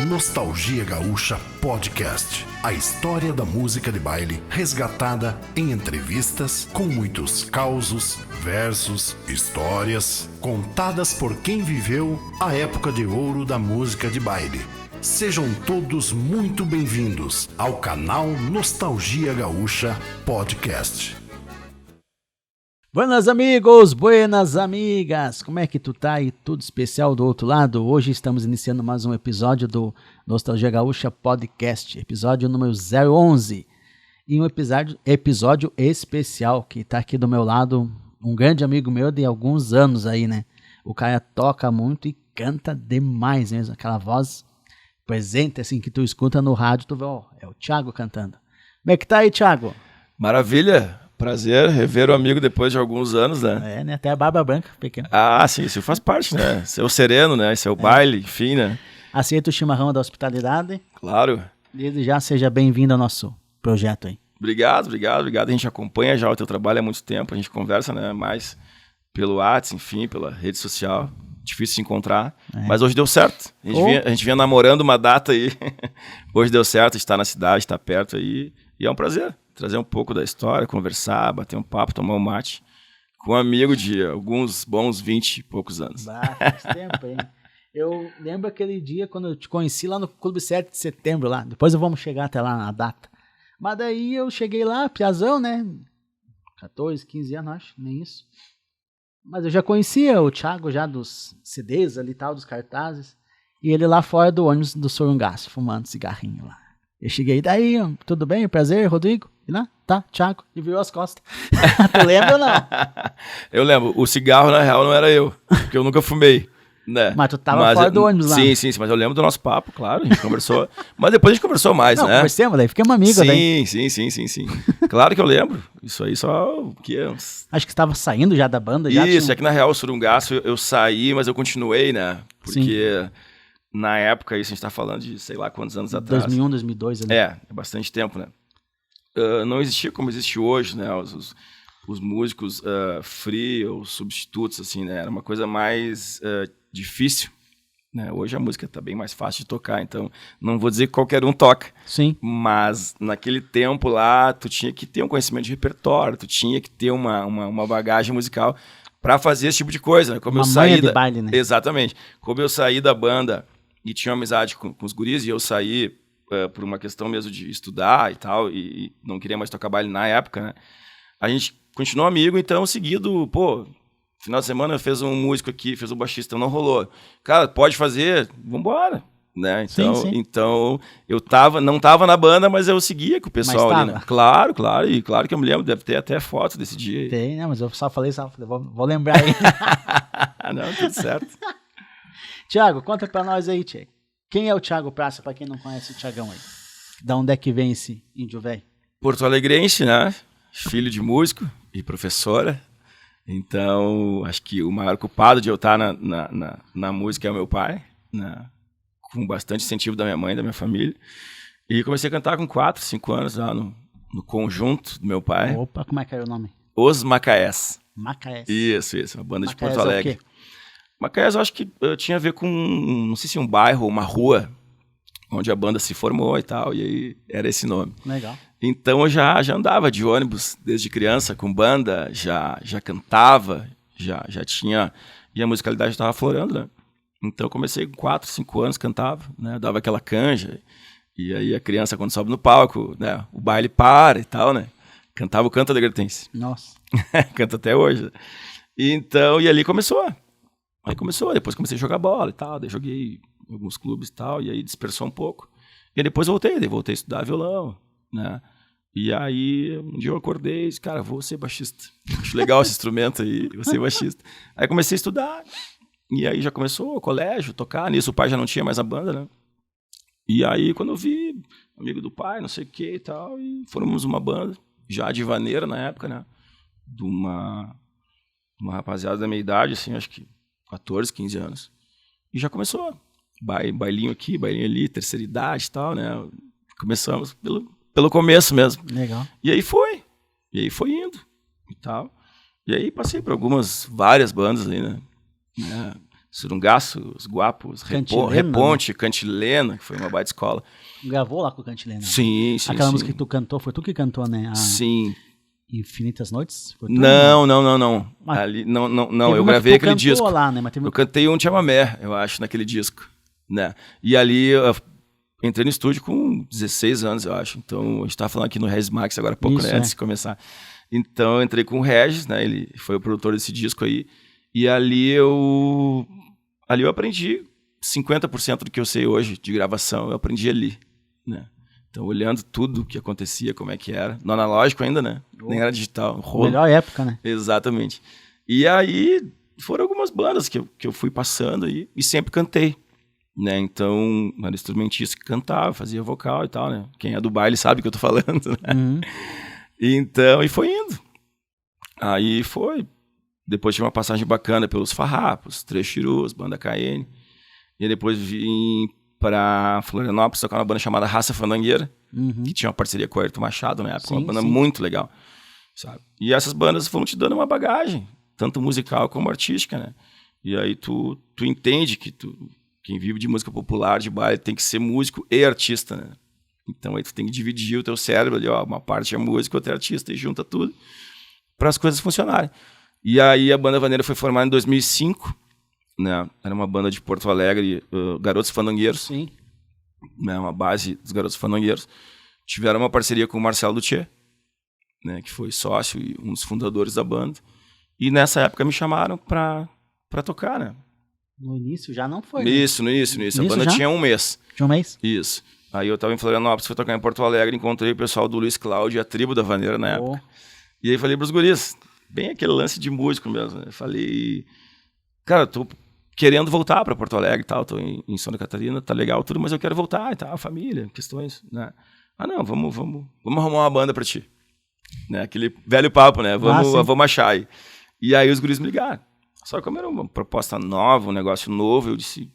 Nostalgia Gaúcha Podcast. A história da música de baile resgatada em entrevistas com muitos causos, versos, histórias contadas por quem viveu a época de ouro da música de baile. Sejam todos muito bem-vindos ao canal Nostalgia Gaúcha Podcast. Buenas amigos, buenas amigas, como é que tu tá aí? Tudo especial do outro lado? Hoje estamos iniciando mais um episódio do Nostalgia Gaúcha Podcast, episódio número 011. E um episódio especial que tá aqui do meu lado, um grande amigo meu de alguns anos aí, né? O cara toca muito e canta demais mesmo, aquela voz presente assim que tu escuta no rádio, tu vê, ó, é o Thiago cantando. Como é que tá aí, Thiago? Maravilha! Prazer rever o amigo depois de alguns anos, né? É, né? Até a barba branca, pequena. Ah, sim, isso faz parte, né? Ser o sereno, né? Ser o baile, enfim, né? Aceita o chimarrão da hospitalidade. Claro. Desde já, seja bem-vindo ao nosso projeto aí. Obrigado. A gente acompanha já o teu trabalho há muito tempo, a gente conversa, né? Mais pelo WhatsApp, enfim, pela rede social. Difícil se encontrar, mas hoje deu certo. A gente vinha namorando uma data aí. Hoje deu certo, está na cidade, está perto aí. E é um prazer trazer um pouco da história, conversar, bater um papo, tomar um mate com um amigo de alguns bons 20 e poucos anos. Faz tempo, hein? Eu lembro aquele dia quando eu te conheci lá no Clube 7 de Setembro, lá. Depois vamos chegar até lá na data. Mas daí eu cheguei lá, piazão, né? 14, 15 anos, acho, nem isso. Mas eu já conhecia o Thiago já dos CDs ali e tal, dos cartazes. E ele lá fora do ônibus do Sorungaço, fumando cigarrinho lá. Eu cheguei, daí, tudo bem? Prazer, Rodrigo? E lá, tá, Thiago, e virou as costas. Tu lembra ou não? Eu lembro, o cigarro na real não era eu, porque eu nunca fumei, né? Mas tu tava fora do ônibus lá. Sim, mas eu lembro do nosso papo, claro, a gente conversou. Mas depois a gente conversou mais, né? Conversamos, daí fiquei uma amiga. Sim. Claro que eu lembro, isso aí só o que é uns... Acho que estava saindo já da banda. Isso, é que na real o Surungaço eu saí, mas eu continuei, né? Porque... Sim. Na época, isso a gente tá falando de sei lá quantos anos atrás. 2001, 2002. Ali. É bastante tempo, né? Não existia como existe hoje, né? Os músicos free ou substitutos, assim, né? Era uma coisa mais difícil, né? Hoje a música tá bem mais fácil de tocar, então não vou dizer que qualquer um toca. Sim. Mas naquele tempo lá, tu tinha que ter um conhecimento de repertório, tu tinha que ter uma bagagem musical para fazer esse tipo de coisa, né? Como uma manha de baile, né? Exatamente. Como eu saí da banda e tinha uma amizade com os guris, e eu saí por uma questão mesmo de estudar e tal, e não queria mais tocar baile na época, né? A gente continuou amigo, então, seguido, final de semana fez um músico aqui, fez um baixista, não rolou. Cara, pode fazer, vambora, né? Então, sim. Então eu não tava na banda, mas eu seguia com o pessoal ali, né? Claro, e claro que eu me lembro, deve ter até foto desse dia aí. Tem, né? Mas eu só falei, vou lembrar aí. Não, tudo certo. Thiago, conta pra nós aí, Thiago. Quem é o Thiago Praça, pra quem não conhece o Thiagão aí? Da onde é que vem esse índio velho? Porto Alegrense, né? Filho de músico e professora. Então, acho que o maior culpado de eu estar na música é o meu pai, né? Com bastante incentivo da minha mãe, da minha família. E comecei a cantar com 4, 5 anos lá no conjunto do meu pai. Opa, como é que era o nome? Os Macaés. Macaés. Isso, uma banda Macaés de Porto Alegre. É o quê? Macaés, eu acho que tinha a ver com, não sei se um bairro ou uma rua, onde a banda se formou e tal, e aí era esse nome. Legal. Então eu já andava de ônibus desde criança, com banda, já cantava, já tinha, e a musicalidade estava aflorando, né? Então eu comecei com 4, 5 anos, cantava, né? Dava aquela canja, e aí a criança quando sobe no palco, né? O baile para e tal, né? Cantava o Canto Alegretense. Nossa. Canta até hoje. Então, e ali começou. Depois comecei a jogar bola e tal, daí joguei em alguns clubes e tal, e aí dispersou um pouco. E depois voltei a estudar violão, né? E aí, um dia eu acordei e disse, cara, vou ser baixista. Acho legal esse instrumento aí, vou ser baixista. Aí comecei a estudar, e aí já começou o colégio, tocar, nisso o pai já não tinha mais a banda, né? E aí, quando eu vi, amigo do pai, não sei o que e tal, e formamos uma banda, já de vaneira na época, né? De uma rapaziada da minha idade, assim, acho que 14, 15 anos. E já começou. Bailinho aqui, bailinho ali, terceira idade e tal, né? Começamos pelo começo mesmo. Legal. E aí foi indo e tal. E aí passei por várias bandas aí, né? Surungaço, Os Guapos, Reponte, Cantilena, que foi uma baita escola. Gravou lá com o Cantilena? Sim. Aquela música que tu cantou, foi tu que cantou, né? Sim. Infinitas Noites? Foi tu, não. Mas Ali, não. Eu gravei aquele disco. Lá, né? Eu cantei um chamamé, eu acho, naquele disco, né? E ali eu entrei no estúdio com 16 anos, eu acho. Então, a gente tava falando aqui no Regis Max agora há pouco, né? Antes de começar. Então, eu entrei com o Regis, né? Ele foi o produtor desse disco aí. E ali eu aprendi 50% do que eu sei hoje de gravação, eu aprendi ali, né? Então, olhando tudo o que acontecia, como é que era. No analógico ainda, né? Nem era digital. Rolo. Melhor época, né? Exatamente. E aí, foram algumas bandas que eu fui passando aí, e sempre cantei, né? Então, era instrumentista que cantava, fazia vocal e tal, né? Quem é do baile sabe o que eu tô falando, né? Uhum. Então, e foi indo. Aí foi. Depois tive uma passagem bacana pelos Farrapos, Três Chirus, Banda KN. E depois vim para Florianópolis tocar uma banda chamada Raça Fandangueira, que tinha uma parceria com o Ayrton Machado na época, uma banda muito legal, sabe? E essas bandas foram te dando uma bagagem, tanto musical como artística, né? E aí tu entende que quem vive de música popular, de baile, tem que ser músico e artista, né? Então aí tu tem que dividir o teu cérebro ali, ó, uma parte é música, outra é artista, e junta tudo para as coisas funcionarem. E aí a Banda Vaneira foi formada em 2005, né? Era uma banda de Porto Alegre, Garotos Fandangueiros. Sim. Né? Uma base dos Garotos Fandangueiros. Tiveram uma parceria com o Marcelo Duthier, né? Que foi sócio e um dos fundadores da banda. E nessa época me chamaram para tocar, né? No início já não foi. Isso, no início. A banda já? tinha um mês. Tinha um mês? Isso. Aí eu tava em Florianópolis, fui tocar em Porto Alegre, encontrei o pessoal do Luiz Cláudio e a tribo da Vaneira na época. E aí falei pros guris, bem aquele lance de músico mesmo, né? Falei, cara, eu tô querendo voltar para Porto Alegre e tal, tô em Santa Catarina, tá legal tudo, mas eu quero voltar e tal, família, questões, né? Ah, não, vamos arrumar uma banda pra ti. Né? Aquele velho papo, né? Vamos achar aí. E aí os guris me ligaram. Só que como era uma proposta nova, um negócio novo, eu disse,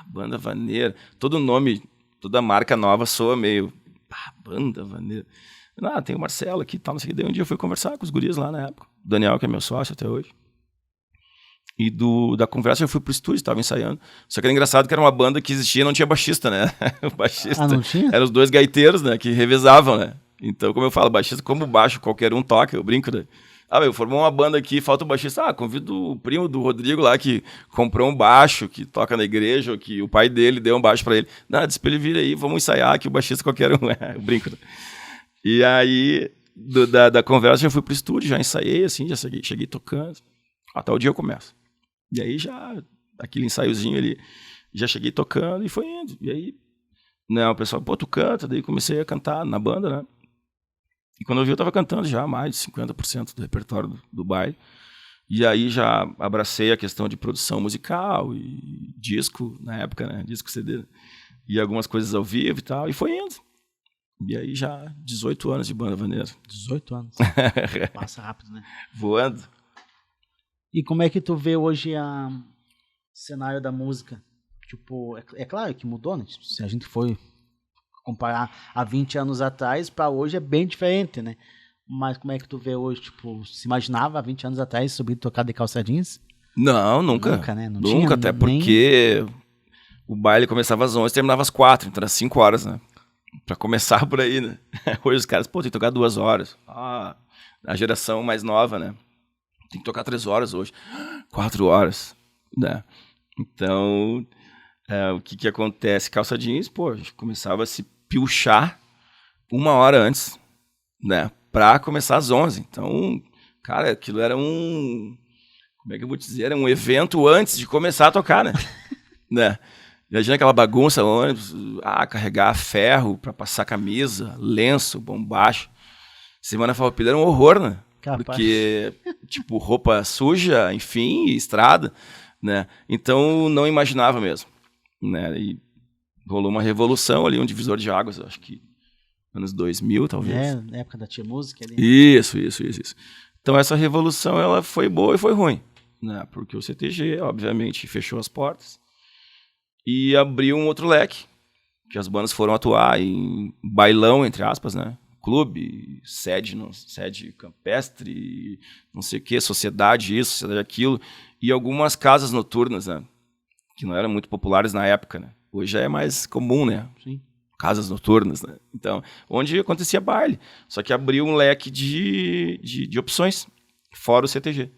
Banda Vaneira, todo nome, toda marca nova soa meio, Banda Vaneira. Tem o Marcelo aqui e tal, não sei o que. Daí um dia eu fui conversar com os guris lá na época. O Daniel, que é meu sócio até hoje. E da conversa eu fui pro estúdio, estava ensaiando. Só que era engraçado que era uma banda que existia e não tinha baixista, né? O baixista. Não tinha? Eram os dois gaiteiros, né? Que revezavam, né? Então, como eu falo, baixista, como baixo, qualquer um toca, eu brinco, né? Formou uma banda aqui, falta o baixista. Convido o primo do Rodrigo lá, que comprou um baixo, que toca na igreja, que o pai dele deu um baixo pra ele. Disse pra ele vir aí, vamos ensaiar, que o baixista qualquer um. Eu brinco, né? E aí, da conversa, já fui pro estúdio, já ensaiei, assim, já cheguei tocando. Até o dia eu começo. E aí já, aquele ensaiozinho ali, já cheguei tocando e foi indo. E aí, né, o pessoal, tu canta, daí comecei a cantar na banda, né? E quando eu vi, eu tava cantando já mais de 50% do repertório do baile. E aí já abracei a questão de produção musical e disco, na época, né? Disco CD. E algumas coisas ao vivo e tal, e foi indo. E aí já 18 anos de Banda Vaneira. 18 anos. Passa rápido, né? Voando. E como é que tu vê hoje o cenário da música? Tipo, é claro que mudou, né? Se a gente for comparar há 20 anos atrás, para hoje é bem diferente, né? Mas como é que tu vê hoje? Tipo, se imaginava há 20 anos atrás subir e tocar de calça jeans? Não, nunca. Nunca, né? Não nunca, tinha até porque o baile começava às 11 e terminava às 4, então era 5 horas, né? Pra começar por aí, né? Hoje os caras, tem que tocar 2 horas. A geração mais nova, né? Tem que tocar 3 horas hoje. 4 horas, né? Então, o que acontece? Calça jeans, a gente começava a se pilchar 1 hora antes, né? Pra começar às 11. Então, cara, aquilo era como é que eu vou dizer? Era um evento antes de começar a tocar, né? Né? Imagina aquela bagunça, ônibus, carregar ferro pra passar camisa, lenço, bombacho. Semana Farroupilha era um horror, né? Capaz. Porque, tipo, roupa suja, enfim, estrada, né? Então, não imaginava mesmo, né? E rolou uma revolução ali, um divisor de águas, acho que anos 2000, talvez. Na época da Tia Música ali. Isso. Então, essa revolução, ela foi boa e foi ruim, né? Porque o CTG, obviamente, fechou as portas e abriu um outro leque, que as bandas foram atuar em bailão, entre aspas, né? Clube, sede campestre, não sei o que, sociedade isso, sociedade aquilo, e algumas casas noturnas, né? que não eram muito populares na época, né? Hoje já é mais comum, né? Sim. Casas noturnas, né? Então, onde acontecia baile. Só que abriu um leque de opções, fora o CTG.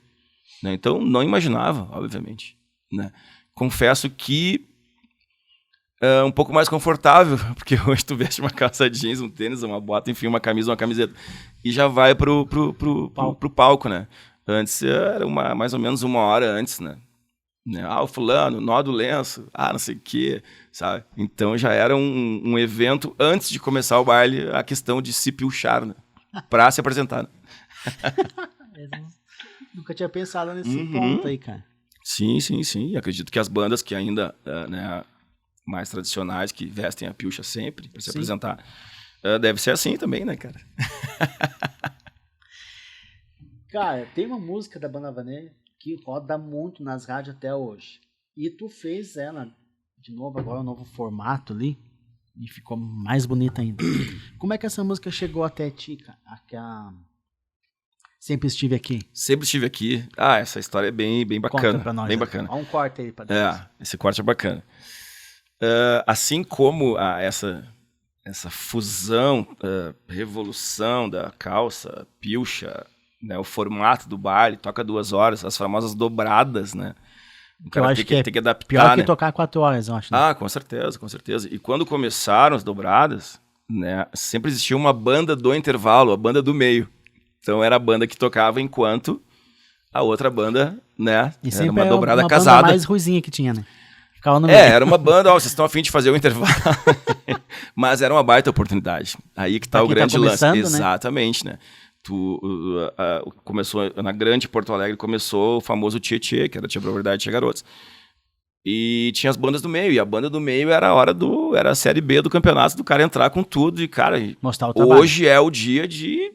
Né? Então, não imaginava, obviamente. Né? Confesso que é um pouco mais confortável, porque hoje tu veste uma calça jeans, um tênis, uma bota, enfim, uma camisa, uma camiseta, e já vai pro palco, né? Antes era mais ou menos 1 hora antes, né? O fulano, nó do lenço, não sei o quê, sabe? Então já era um evento, antes de começar o baile, a questão de se pilchar, né? Pra se apresentar. Né? Nunca tinha pensado nesse ponto aí, cara. Sim. Acredito que as bandas que ainda, né, mais tradicionais, que vestem a pilcha sempre pra se apresentar, deve ser assim também, né, cara? Cara, tem uma música da Banda Vaneira que roda muito nas rádios até hoje. E tu fez ela de novo, agora um novo formato ali, e ficou mais bonita ainda. Como é que essa música chegou até ti, cara? Sempre Estive Aqui. Sempre Estive Aqui. Essa história é bem bacana. Conta pra nós. Bem bacana. Há um corte aí pra nós. Esse corte é bacana. Assim como essa fusão, revolução da calça, pilcha, né, o formato do baile, toca 2 horas, as famosas dobradas, né? O cara eu acho que tem que adaptar, pior que né? tocar 4 horas, eu acho. Né? Com certeza. E quando começaram as dobradas, né, sempre existia uma banda do intervalo, a banda do meio. Então era a banda que tocava enquanto a outra banda, né? E era uma dobrada uma casada. Banda mais ruizinha que tinha, né? Ficava no meio. Era uma banda, vocês estão a fim de fazer o intervalo. Mas era uma baita oportunidade. Aí que tá o grande lance. Né? Exatamente, né? Começou na Grande Porto Alegre, começou o famoso Tietê, que era Tia Propriedade, Tia Garotos. E tinha as bandas do meio, e a banda do meio era a Série B do campeonato, do cara entrar com tudo, e cara, mostrar o trabalho. Hoje é o dia de...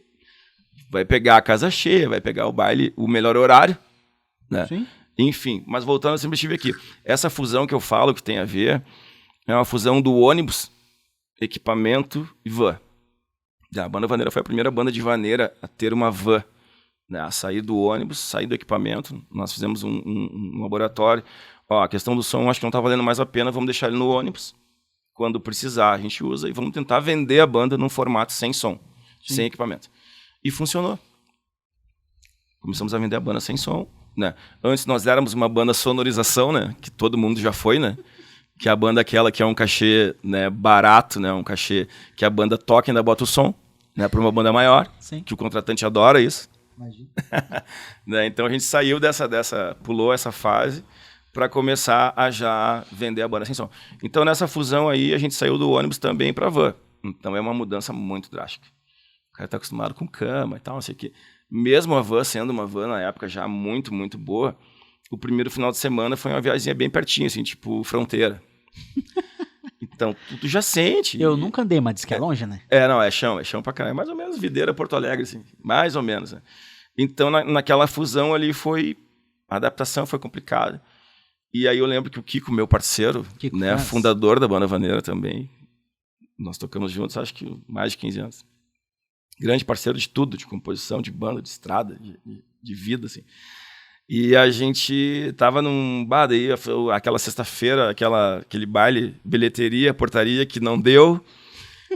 Vai pegar a casa cheia, vai pegar o baile, o melhor horário, né? Sim. Enfim, mas voltando, eu sempre estive aqui. Essa fusão que eu falo que tem a ver, é uma fusão do ônibus, equipamento e van. A Banda Vaneira foi a primeira banda de vaneira a ter uma van, né? A sair do ônibus, sair do equipamento. Nós fizemos um laboratório. A questão do som acho que não está valendo mais a pena, vamos deixar ele no ônibus. Quando precisar, a gente usa e vamos tentar vender a banda num formato sem som, sem equipamento. E funcionou. Começamos a vender a banda sem som, né? Antes nós éramos uma banda sonorização, né? Que todo mundo já foi, né? Que é a banda aquela que é um cachê, né, barato, né? Um cachê que a banda toca e ainda bota o som, né? Para uma banda maior. Sim. Que o contratante adora isso. Imagina. Né? Então a gente saiu pulou essa fase para começar a já vender a banda sem som. Então nessa fusão aí a gente saiu do ônibus também para van. Então é uma mudança muito drástica. O cara tá acostumado com cama e tal, não sei o quê. Mesmo a van sendo uma van na época já muito, muito boa, o primeiro final de semana foi uma viagem bem pertinho, assim, tipo fronteira. Então, tu já sente. Eu nunca andei, mas diz que é longe, né? Não, é chão pra caralho. Mais ou menos Videira, Porto Alegre, assim. Mais ou menos, né? Então, naquela fusão ali a adaptação foi complicada. E aí eu lembro que o Kiko, meu parceiro, né, fundador da Banda Vaneira também, nós tocamos juntos, acho que mais de 15 anos. Grande parceiro de tudo, de composição, de banda, de estrada, de vida, assim. E a gente tava num bar, daí aquela sexta-feira, aquele baile, bilheteria, portaria, que não deu.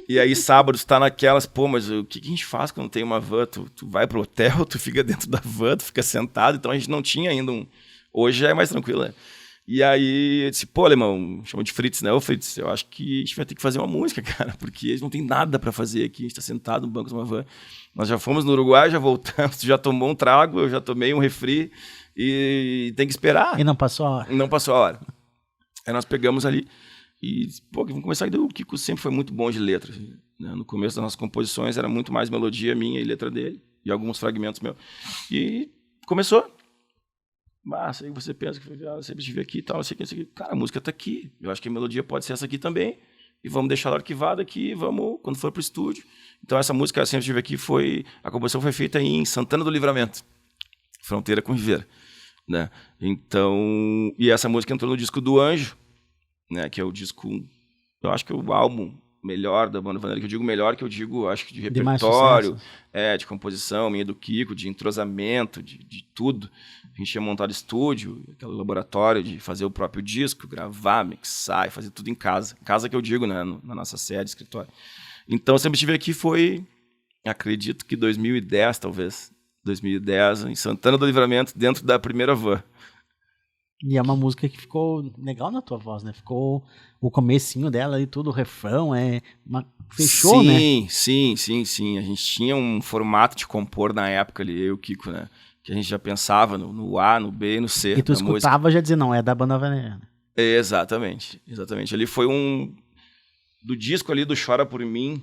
E aí sábado tu tá naquelas, mas o que a gente faz quando tem uma van? Tu vai pro hotel, tu fica dentro da van, tu fica sentado. Então a gente não tinha ainda Hoje já é mais tranquilo, né? E aí eu disse, alemão, chama de Fritz, né? Ô Fritz, eu acho que a gente vai ter que fazer uma música, cara, porque eles não tem nada pra fazer aqui, a gente tá sentado no banco de uma van. Nós já fomos no Uruguai, já voltamos, tu já tomou um trago, eu já tomei um refri, e tem que esperar. E não passou a hora. Não passou a hora. Aí nós pegamos ali e, vamos começar. O Kiko sempre foi muito bom de letras, né? No começo das nossas composições era muito mais melodia minha e letra dele, e alguns fragmentos meus. E começou. Mas aí você pensa que sempre estive aqui e tal, sei que. Cara, a música tá aqui. Eu acho que a melodia pode ser essa aqui também. E vamos deixar ela arquivada aqui, vamos, quando for pro estúdio. Então essa música, sempre estive aqui, a composição foi feita em Santana do Livramento, fronteira com Ribeira, né? Então, e essa música entrou no disco do Anjo, né? Que é o disco, eu acho que é o álbum melhor da banda Vaneira, que eu digo melhor, que eu digo, acho que de De mais repertório, sucesso. de composição, minha do Kiko, de entrosamento, de tudo. A gente tinha montado estúdio, aquele laboratório de fazer o próprio disco, gravar, mixar e fazer tudo em casa. Em casa que eu digo, né, na nossa sede, escritório. Então, eu sempre estive aqui, acredito que 2010, talvez. 2010, em Santana do Livramento, dentro da primeira van. E é uma música que ficou legal na tua voz, né? Ficou o comecinho dela e tudo, o refrão, fechou, né? Sim. A gente tinha um formato de compor na época ali, eu e o Kiko, né? Que a gente já pensava no A, no B e no C. E tu escutava já dizia, não, é da banda Vaneira. Exatamente. Ali foi do disco ali do Chora Por Mim,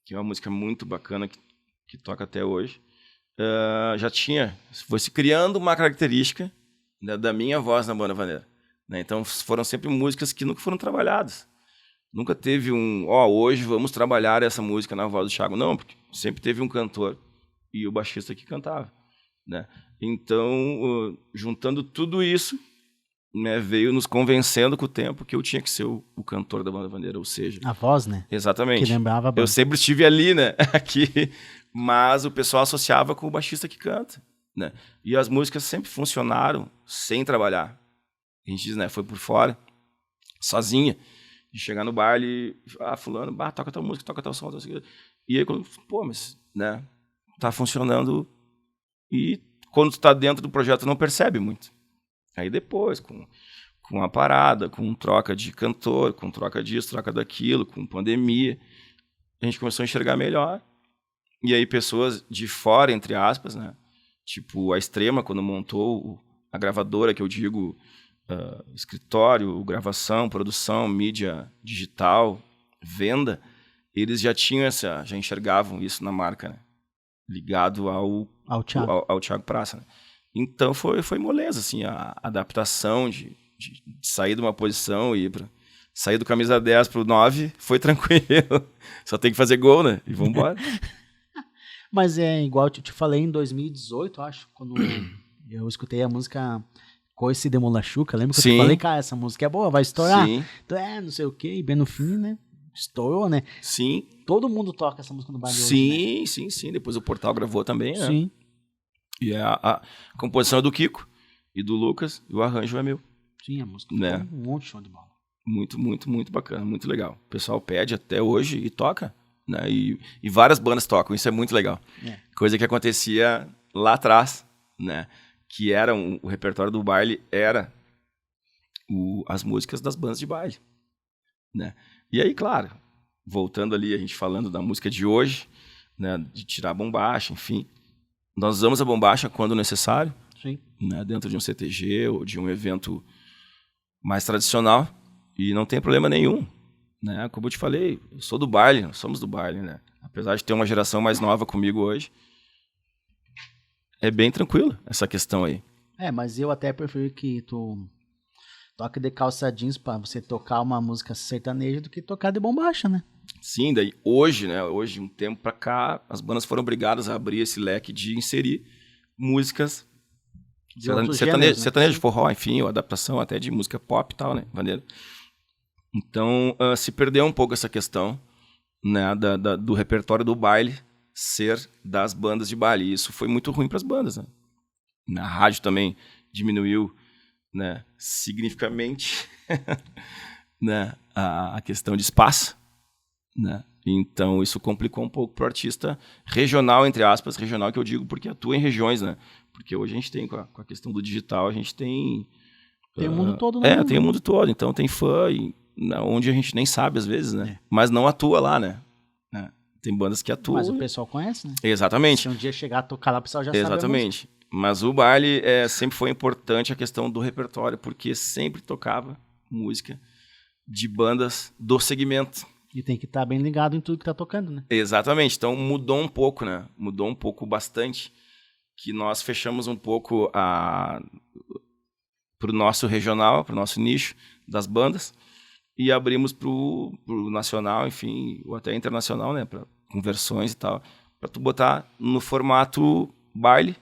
que é uma música muito bacana que toca até hoje. Foi se criando uma característica da minha voz na banda Vaneira, né? Então foram sempre músicas que nunca foram trabalhadas. Nunca teve hoje vamos trabalhar essa música na voz do Thiago. Não, porque sempre teve um cantor e o baixista que cantava, né? Então, juntando tudo isso, né, veio nos convencendo com o tempo que eu tinha que ser o cantor da banda Vaneira, ou seja... A voz, né? Exatamente. Que lembrava a banda. Eu sempre estive ali, né? Aqui, mas o pessoal associava com o baixista que canta, né? E as músicas sempre funcionaram sem trabalhar. A gente diz, né? Foi por fora, sozinha. De chegar no baile, fulano, toca tal música, toca tal som, e aí, mas, né? Tá funcionando. E quando tu tá dentro do projeto, não percebe muito. Aí depois, com a parada, com troca de cantor, com troca disso, troca daquilo, com pandemia, a gente começou a enxergar melhor. E aí pessoas de fora, entre aspas, né? Tipo a Extrema, quando montou a gravadora, que eu digo, escritório, gravação, produção, mídia digital, venda, eles já tinham já enxergavam isso na marca, né? Ligado ao Thiago Praça, né? Então foi moleza, assim, a adaptação de sair de uma posição e ir sair do camisa 10 pro 9 foi tranquilo. Só tem que fazer gol, né? E vambora. Mas é igual eu te falei em 2018, acho, quando eu escutei a música Coice de Molachuca. Lembra que eu te falei, cara, essa música é boa, vai estourar. Sim. Então, não sei o quê, e bem no fim, né? Estourou, né? Sim. Todo mundo toca essa música no baile hoje, né? Sim. Depois o Portal gravou também, né? Sim. E a composição é do Kiko e do Lucas, e o arranjo é meu. Sim, a música né? foi um monte de show de bola. Muito bacana, muito legal. O pessoal pede até hoje e toca, né? E várias bandas tocam, isso é muito legal. Coisa que acontecia lá atrás, né? Que era o repertório do baile, era as músicas das bandas de baile, né? E aí, claro, voltando ali, a gente falando da música de hoje, né? De tirar a bombacha, enfim. Nós usamos a bombacha quando necessário, Sim. Né? Dentro de um CTG ou de um evento mais tradicional, e não tem problema nenhum, né? Como eu te falei, eu sou do baile, nós somos do baile, né? Apesar de ter uma geração mais nova comigo hoje, é bem tranquilo essa questão aí. Mas eu até prefiro que tu toque de calça jeans pra você tocar uma música sertaneja do que tocar de bombacha, né? Sim, daí hoje, né? Hoje, um tempo pra cá, as bandas foram obrigadas a abrir esse leque de inserir músicas sertanejo, forró, enfim, ou adaptação até de música pop e tal, né? Vaneira. Então, se perdeu um pouco essa questão, né? Do repertório do baile ser das bandas de baile. E isso foi muito ruim para as bandas, né? Na rádio também diminuiu, né? Significativamente né? A questão de espaço, né? Então isso complicou um pouco para o artista regional, entre aspas, regional que eu digo porque atua em regiões, né? Porque hoje a gente tem, com a questão do digital, a gente tem... Tem o mundo todo, né? Tem o mundo todo. Então tem fã onde a gente nem sabe às vezes, né? Mas não atua lá, né? Tem bandas que atuam. Mas o pessoal conhece, né? Exatamente. Se um dia chegar a tocar lá, o pessoal já sabe. Exatamente. Mas o baile sempre foi importante a questão do repertório, porque sempre tocava música de bandas do segmento. E tem que estar bem ligado em tudo que tá tocando, né? Exatamente. Então mudou um pouco, né? Mudou um pouco bastante. Que nós fechamos um pouco pro nosso regional, pro nosso nicho das bandas. E abrimos pro nacional, enfim, ou até internacional, né? Com versões e tal. Pra tu botar no formato baile.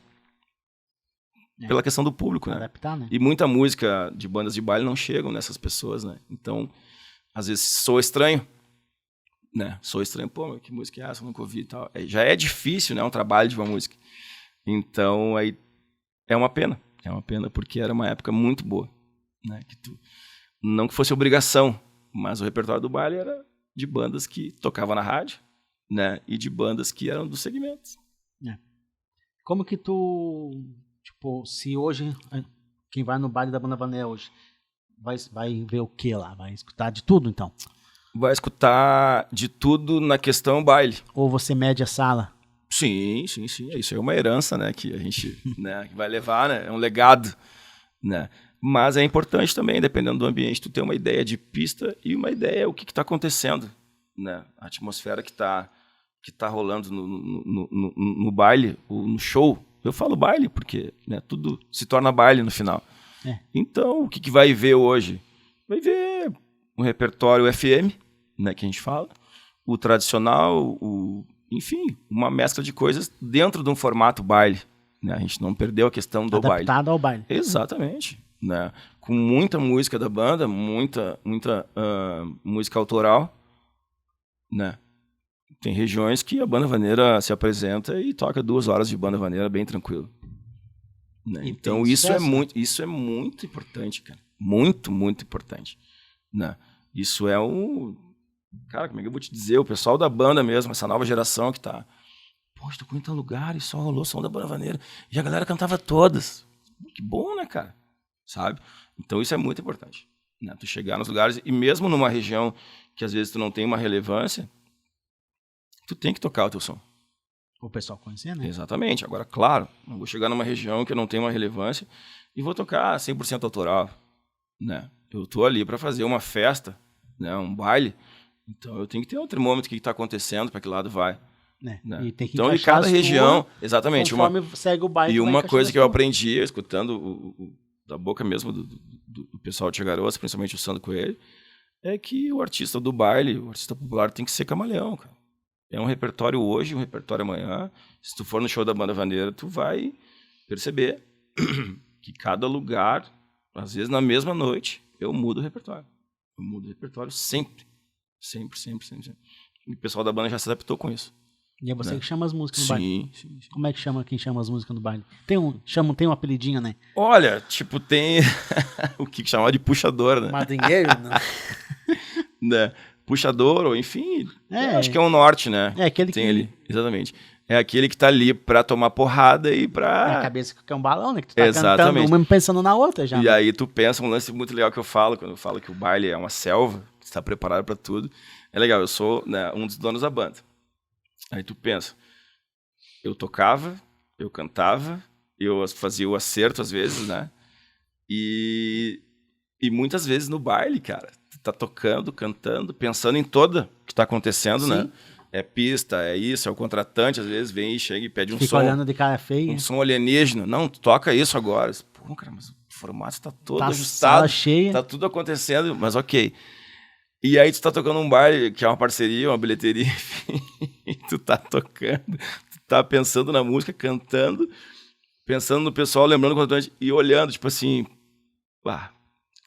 Pela questão do público, né? Adaptar, né? E muita música de bandas de baile não chegam nessas pessoas, né? Então, às vezes soa estranho né? Sou estranho, pô, que música é essa? Eu nunca ouvi e tal. Já é difícil, né? Um trabalho de uma música. Então, aí é uma pena. É uma pena porque era uma época muito boa, né? Não que fosse obrigação, mas o repertório do baile era de bandas que tocavam na rádio, né? E de bandas que eram dos segmentos. Como que tu, tipo, se hoje, quem vai no baile da Banda Vané hoje, vai ver o que lá? Vai escutar de tudo, então? Vai escutar de tudo na questão baile. Ou você mede a sala? Sim. Isso é uma herança, né? Que a gente né, vai levar, né? É um legado, né? Mas é importante também, dependendo do ambiente, tu ter uma ideia de pista e uma ideia o que está acontecendo, né? A atmosfera que tá rolando no baile, no show. Eu falo baile porque né, tudo se torna baile no final. Então, o que vai ver hoje? Vai ver um repertório FM, né, que a gente fala, o tradicional, enfim, uma mescla de coisas dentro de um formato baile. Né? A gente não perdeu a questão do baile. Adaptado ao baile. Exatamente. Né? Com muita música da banda, muita música autoral, né? Tem regiões que a banda vaneira se apresenta e toca 2 horas de banda vaneira bem tranquilo. Né? Então isso é muito importante, cara. Muito importante. Né? Isso é cara, como é que eu vou te dizer? O pessoal da banda mesmo, essa nova geração que tá... Poxa, tocou em tal lugar e só rolou o som da banda vaneira. E a galera cantava todas. Que bom, né, cara? Sabe? Então isso é muito importante. Né? Tu chegar nos lugares e mesmo numa região que às vezes tu não tem uma relevância, tu tem que tocar o teu som. O pessoal conhecer, né? Exatamente. Agora, claro, não vou chegar numa região que eu não tenho uma relevância e vou tocar 100% autoral. Né? Eu tô ali para fazer uma festa, né? Um baile. Então, eu tenho que ter um termômetro do que está acontecendo, para que lado vai. Né? Né? E tem que então, em cada região... Exatamente. Conforme segue o baile. E uma coisa que eu aprendi, escutando da boca mesmo do pessoal de Garoas, principalmente o Sandro Coelho, é que o artista do baile, o artista popular, tem que ser camaleão, cara. É um repertório hoje, um repertório amanhã. Se tu for no show da Banda Vaneira, tu vai perceber que cada lugar, às vezes na mesma noite, eu mudo o repertório. Eu mudo o repertório sempre. Sempre. E o pessoal da banda já se adaptou com isso. E é você né? que chama as músicas no baile? Sim. Como é que chama quem chama as músicas no baile? Tem um apelidinho, né? Olha, tipo, tem o que chamava de puxador, né? Madrinheiro, né? né? Puxador, ou enfim, acho que é um norte, né? É aquele tem ali, exatamente. É aquele que tá ali pra tomar porrada e pra... É a cabeça que é um balão, né? Que tu tá cantando uma pensando na outra já. E aí tu pensa, um lance muito legal que eu falo, quando eu falo que o baile é uma selva, que está preparado pra tudo. É legal, eu sou né, um dos donos da banda. Aí tu pensa, eu tocava, eu cantava, eu fazia o acerto às vezes, né? E muitas vezes no baile, cara, tu tá tocando, cantando, pensando em toda que tá acontecendo, Sim. né? É pista, é isso, é o contratante, às vezes vem e chega e pede um Fica som. olhando de cara feia. Um som alienígena. Não, tu toca isso agora. Pô, cara, mas o formato tá todo ajustado. Sala cheia. Tá tudo acontecendo, mas ok. E aí tu tá tocando um baile, que é uma parceria, uma bilheteria, enfim. E tu tá tocando, tu tá pensando na música, cantando, pensando no pessoal, lembrando o contratante e olhando, tipo assim,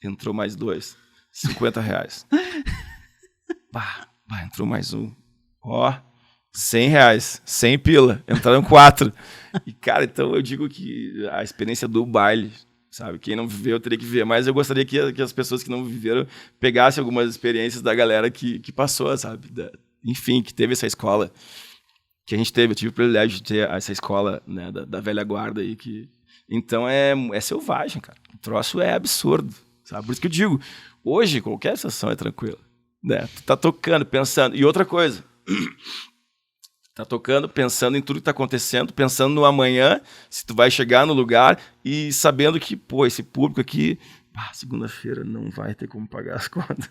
entrou mais 2, R$50. Entrou mais um. R$100, 100 pila, entraram 4. E, cara, então eu digo que a experiência do baile, sabe? Quem não viveu teria que ver, mas eu gostaria que as pessoas que não viveram pegassem algumas experiências da galera que passou, sabe? Enfim, que teve essa escola que a gente teve. Eu tive o privilégio de ter essa escola né, da velha guarda aí. Então é selvagem, cara. O troço é absurdo, sabe? Por isso que eu digo, hoje qualquer sessão é tranquila. Né? Tu tá tocando, pensando. E outra coisa, tá tocando, pensando em tudo que tá acontecendo, pensando no amanhã, se tu vai chegar no lugar e sabendo que, pô, esse público aqui, segunda-feira não vai ter como pagar as contas.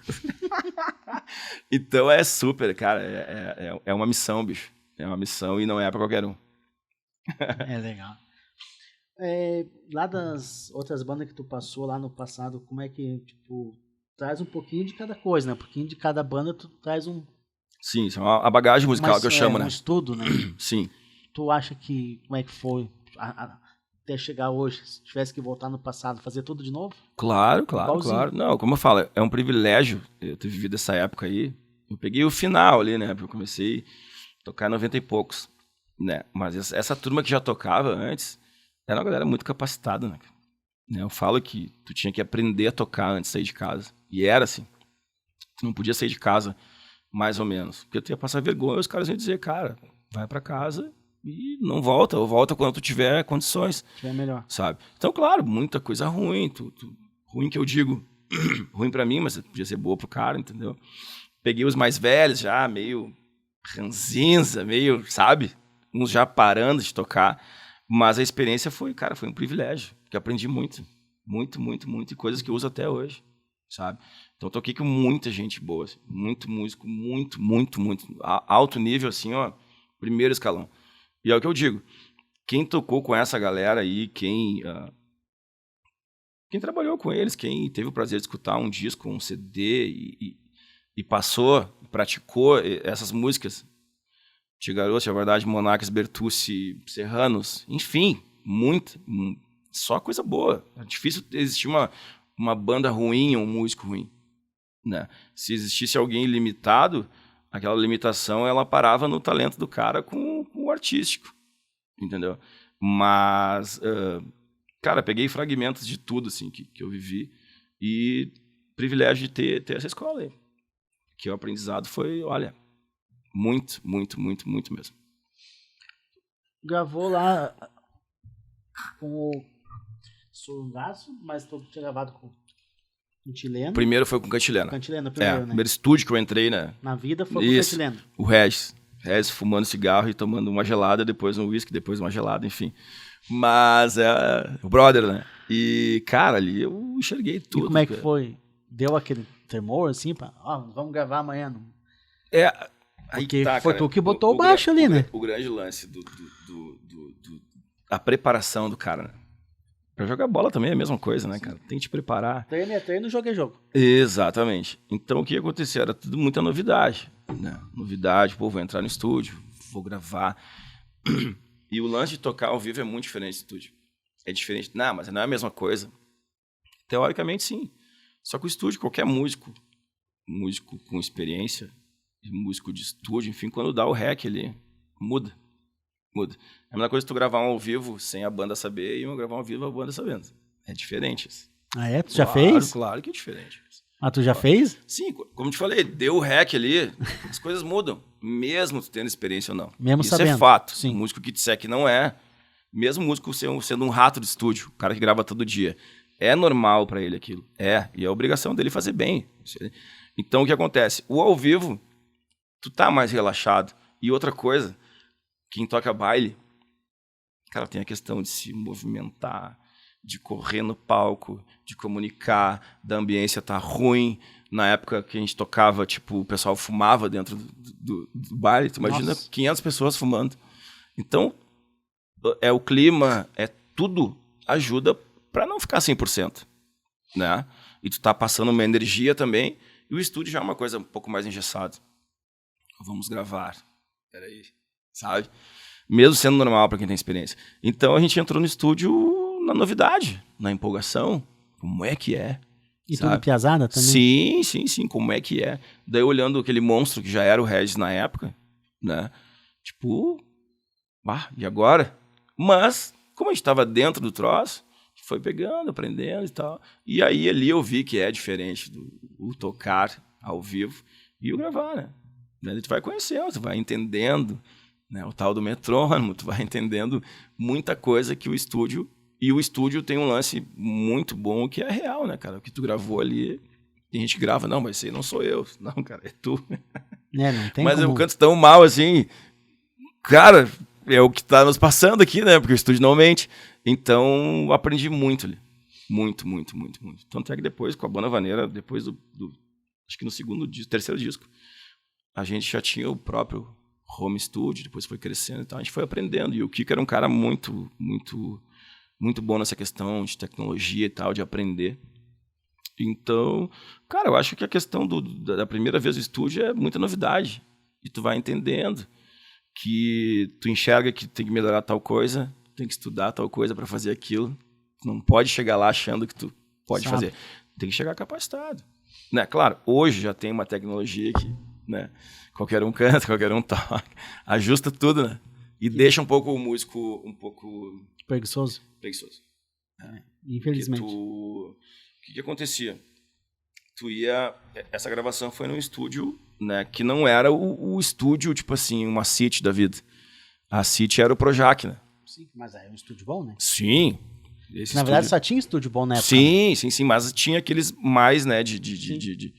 Então é super, cara, é uma missão, bicho. É uma missão e não é pra qualquer um. É legal. Lá das outras bandas que tu passou lá no passado, como é que, tipo, traz um pouquinho de cada coisa, né? Um pouquinho de cada banda tu traz um... Sim, isso é a bagagem musical que eu chamo, né? Um estudo, né? Sim. Tu acha que, como é que foi até chegar hoje, se tivesse que voltar no passado, fazer tudo de novo? Claro. Não, como eu falo, é um privilégio eu ter vivido essa época aí. Eu peguei o final ali, né? Porque eu comecei a tocar em 90 e poucos, né? Mas essa turma que já tocava antes era uma galera muito capacitada, né? Eu falo que tu tinha que aprender a tocar antes de sair de casa. E era assim. Tu não podia sair de casa mais ou menos. Porque tu ia passar vergonha e os caras iam dizer, cara, vai pra casa e não volta. Ou volta quando tu tiver condições. Tiver melhor. Sabe? Então, claro, muita coisa ruim. Ruim que eu digo, ruim pra mim, mas podia ser boa pro cara, entendeu? Peguei os mais velhos já, meio ranzinza, meio, sabe? Uns já parando de tocar. Mas a experiência foi um privilégio. Porque aprendi muito. Muito. E coisas que eu uso até hoje, sabe? Então, toquei com muita gente boa. Assim, muito músico, muito. Alto nível, assim, ó. Primeiro escalão. E é o que eu digo. Quem tocou com essa galera aí, quem trabalhou com eles, quem teve o prazer de escutar um disco, um CD e passou, praticou essas músicas, Tigarosso, A Verdade, Monarcas, Bertucci, Serranos, enfim, só coisa boa. É difícil existir uma banda ruim ou um músico ruim, né? Se existisse alguém limitado, aquela limitação ela parava no talento do cara com o artístico, entendeu? Mas, cara, peguei fragmentos de tudo assim, que eu vivi e privilégio de ter essa escola aí. Que o aprendizado foi, olha, muito mesmo. Gravou lá com o Surungaço, mas todo tinha gravado com Cantileno. Primeiro foi com Cantileno. Cantileno primeiro, né? Primeiro estúdio que eu entrei, né? Na vida foi com Cantileno. O Regis fumando cigarro e tomando uma gelada, depois um whisky, depois uma gelada, enfim. Mas o brother, né? E, cara, ali eu enxerguei tudo. E como é que foi? Deu aquele tremor, assim, vamos gravar amanhã. Não? Porque foi tu que botou o baixo ali, né? O grande lance a preparação do cara, né? Pra jogar bola também é a mesma coisa, né, cara? Tem que te preparar. Treino é treino, jogo é jogo. Exatamente. Então, o que acontecia? Era tudo muita novidade, né? Novidade, pô, vou entrar no estúdio, vou gravar. E o lance de tocar ao vivo é muito diferente do estúdio. É diferente. Não, mas não é a mesma coisa. Teoricamente, sim. Só que o estúdio, qualquer músico com experiência, músico de estúdio, enfim, quando dá o rec ali, muda. É a mesma coisa que tu gravar um ao vivo sem a banda saber e gravar um ao vivo a banda sabendo. É diferente isso. Ah, é? Tu já fez? Claro que é diferente. Ah, tu já fez? Sim, como te falei, deu o rec ali, as coisas mudam. Mesmo tu tendo experiência ou não. Mesmo isso sabendo. É fato. Sim. O músico que disser que não é, mesmo o músico sendo um rato de estúdio, o cara que grava todo dia, é normal pra ele aquilo. E é obrigação dele fazer bem. Então, o que acontece? O ao vivo, tu tá mais relaxado. E outra coisa, quem toca baile, cara, tem a questão de se movimentar, de correr no palco, de comunicar, da ambiência tá ruim. Na época que a gente tocava, tipo, o pessoal fumava dentro do baile. Tu imagina. Nossa. 500 pessoas fumando. Então, o clima, tudo ajuda para não ficar 100%, né? E tu tá passando uma energia também. E o estúdio já é uma coisa um pouco mais engessada. Vamos gravar. Peraí. Sabe? Mesmo sendo normal para quem tem experiência. Então a gente entrou no estúdio na novidade, na empolgação. Como é que é? E sabe? Tudo piazada também? Sim. Como é que é? Daí olhando aquele monstro que já era o Regis na época, né? Tipo, e agora? Mas, como a gente estava dentro do troço, foi pegando, aprendendo e tal. E aí ali eu vi que é diferente do tocar ao vivo e o gravar, né? Daí tu vai conhecendo, tu vai entendendo, né, o tal do metrônomo, tu vai entendendo muita coisa que o estúdio... E o estúdio tem um lance muito bom que é real, né, cara? O que tu gravou ali, tem gente que grava, não, mas esse aí não sou eu. Não, cara, é tu. Não tem mas como... eu canto tão mal assim. Cara, é o que tá nos passando aqui, né? Porque o estúdio não mente. Então, aprendi muito ali. Muito. Tanto é que depois, com a Banda Vaneira, depois acho que no terceiro disco, a gente já tinha o próprio home studio, depois foi crescendo e tal. A gente foi aprendendo. E o Kiko era um cara muito bom nessa questão de tecnologia e tal, de aprender. Então, cara, eu acho que a questão da primeira vez no estúdio é muita novidade. E tu vai entendendo que tu enxerga que tem que melhorar tal coisa, tem que estudar tal coisa para fazer aquilo. Tu não pode chegar lá achando que tu pode fazer. Tem que chegar capacitado. Né? Claro, hoje já tem uma tecnologia que né? Qualquer um canta, qualquer um toca. Ajusta tudo, né? E deixa um pouco o músico um pouco... Preguiçoso. Infelizmente. O que acontecia? Essa gravação foi num estúdio, né? Que não era o estúdio, tipo assim, uma City da vida. A City era o Projac, né? Sim, mas é um estúdio bom, né? Sim. Na verdade, só tinha estúdio bom na época. Sim, mas tinha aqueles mais, né, de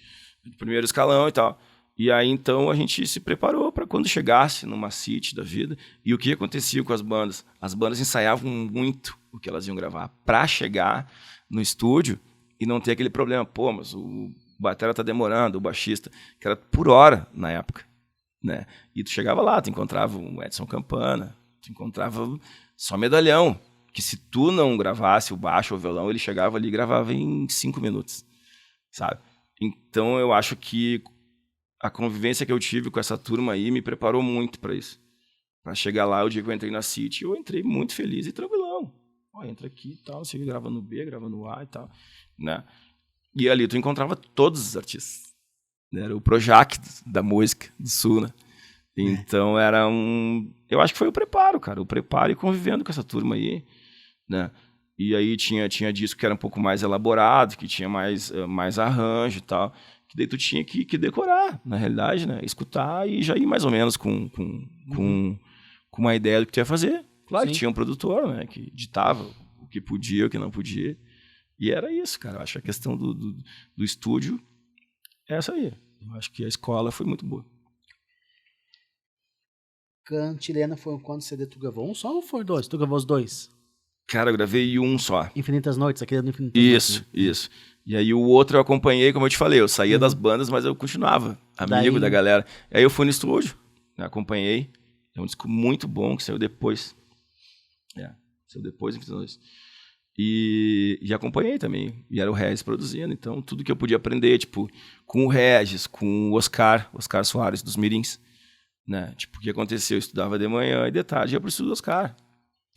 primeiro escalão e tal. E aí, então, a gente se preparou para quando chegasse numa City da vida. E o que acontecia com as bandas? As bandas ensaiavam muito o que elas iam gravar para chegar no estúdio e não ter aquele problema. Pô, mas o batera tá demorando, o baixista, que era por hora na época, né? E tu chegava lá, tu encontrava o Edson Campana, tu encontrava só medalhão, que se tu não gravasse o baixo ou o violão, ele chegava ali e gravava em 5 minutos, sabe? Então, eu acho que a convivência que eu tive com essa turma aí me preparou muito para isso. Para chegar lá, o dia que eu entrei na City, eu entrei muito feliz e tranquilão. Ó, entra aqui e tal, você grava no B, grava no A e tal, né? E ali tu encontrava todos os artistas. Era o Projac da música do Sul, né? Então era eu acho que foi o preparo, cara. O preparo e convivendo com essa turma aí, né? E aí tinha disco que era um pouco mais elaborado, que tinha mais arranjo e tal. Que daí tu tinha que decorar, na realidade, né? Escutar e já ir mais ou menos com uma ideia do que tu ia fazer. Claro que tinha um produtor, né? Que ditava o que podia, o que não podia. E era isso, cara. Eu acho que a questão do estúdio é essa aí. Eu acho que a escola foi muito boa. Cantilena foi quando CD tu gravou um só ou foi dois? Tu gravou os dois? Cara, eu gravei um só. Infinitas Noites, aquele do Infinitas Noites. Né? Isso. E aí o outro eu acompanhei, como eu te falei, eu saía das bandas, mas eu continuava amigo da galera. E aí eu fui no estúdio, né, acompanhei. É um disco muito bom que saiu depois. Saiu depois, Infinitas Noites. E acompanhei também. E era o Regis produzindo, então tudo que eu podia aprender, tipo, com o Regis, com o Oscar Soares, dos Mirins, né? Tipo, o que aconteceu? Eu estudava de manhã e de tarde ia pro estúdio do Oscar.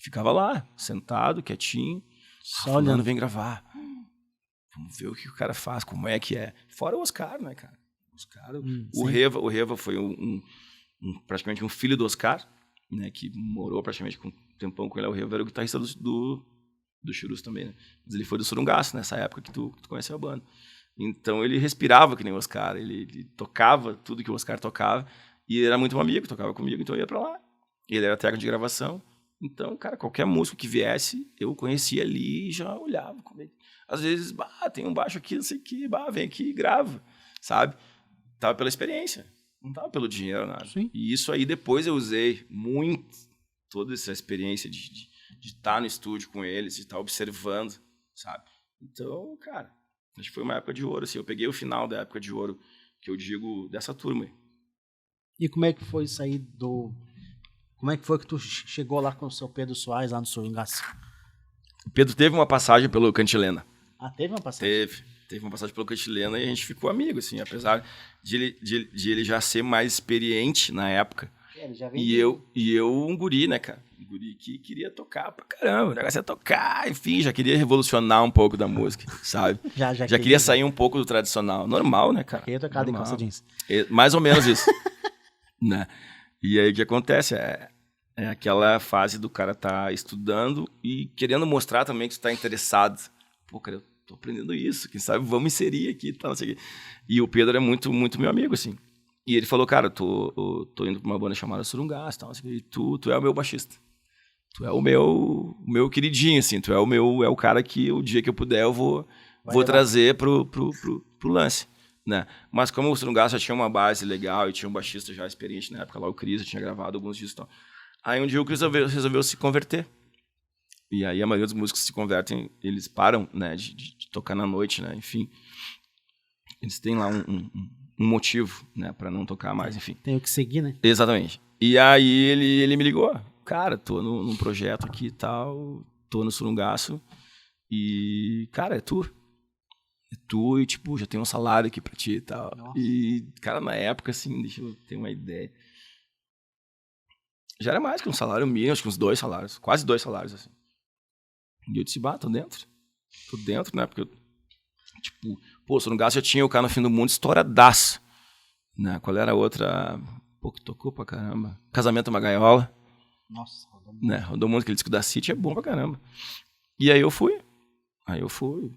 Ficava lá, sentado, quietinho. Só olhando. Vem gravar. Vamos ver o que o cara faz, como é que é. Fora o Oscar, né, cara? O Reva foi praticamente um filho do Oscar, né? Que morou praticamente um tempão com ele. O Reva era o guitarrista do Churus também, né? Mas ele foi do Surungaço nessa época que tu conheceu a banda. Então ele respirava que nem o Oscar. Ele tocava tudo que o Oscar tocava. E ele era muito um amigo, tocava comigo, então eu ia pra lá. Ele era técnico de gravação. Então, cara, qualquer músico que viesse, eu conhecia ali e já olhava. Às vezes, tem um baixo aqui, não sei o que, vem aqui e grava, sabe? Tava pela experiência, não tava pelo dinheiro, nada. Sim. E isso aí depois eu usei muito, toda essa experiência de estar no estúdio com eles, de estar observando, sabe? Então, cara, acho que foi uma época de ouro, assim. Eu peguei o final da época de ouro, que eu digo, dessa turma aí. E como é que foi sair Como é que foi que tu chegou lá com o seu Pedro Soares, lá no Surungaço? O Pedro teve uma passagem pelo Cantilena. Ah, teve uma passagem? Teve uma passagem pelo Cantilena e a gente ficou amigo, assim, apesar de ele já ser mais experiente na época. Ele já e eu um guri, né, cara? Um guri que queria tocar pra caramba, o negócio ia tocar, enfim, já queria revolucionar um pouco da música, sabe? já queria sair um pouco do tradicional. Normal, né, cara? Queria tocar em calça jeans. Mais ou menos isso. Né? E aí o que acontece é aquela fase do cara tá estudando e querendo mostrar também que tu tá interessado. Pô, cara, eu tô aprendendo isso, quem sabe vamos inserir aqui e tal, não sei o quê. E o Pedro é muito, muito meu amigo, assim. E ele falou, cara, tô indo pra uma banda chamada Surungaço, tal, assim, e tu é o meu baixista. Tu é o meu queridinho, assim, tu é o cara que o dia que eu puder eu vou trazer pro lance. Né? Mas como o Surungaço já tinha uma base legal e tinha um baixista já experiente na época, lá o Cris, já tinha gravado alguns discos e tal. Aí um dia o Cris resolveu se converter. E aí a maioria dos músicos se convertem, eles param, né, de tocar na noite, né, enfim. Eles têm lá um motivo, né, pra não tocar mais, enfim. Tem o que seguir, né? Exatamente. E aí ele me ligou, cara, tô num projeto aqui e tal, tô no Surungaço e, cara, é tu e, tipo, já tem um salário aqui pra ti e tal. Nossa. E, cara, na época, assim, deixa eu ter uma ideia. Já era mais que um salário mínimo, acho que uns 2 salários. Quase 2 salários, assim. E eu disse, tô dentro. Tô dentro, né? Porque eu, tipo, pô, se eu não gasto, já tinha o Cara no Fim do Mundo estouradaço. Né? Qual era a outra? Pô, que tocou pra caramba. Casamento é uma Gaiola. Nossa, rodou muito. Né? Rodou muito, aquele disco da City é bom pra caramba. E aí eu fui,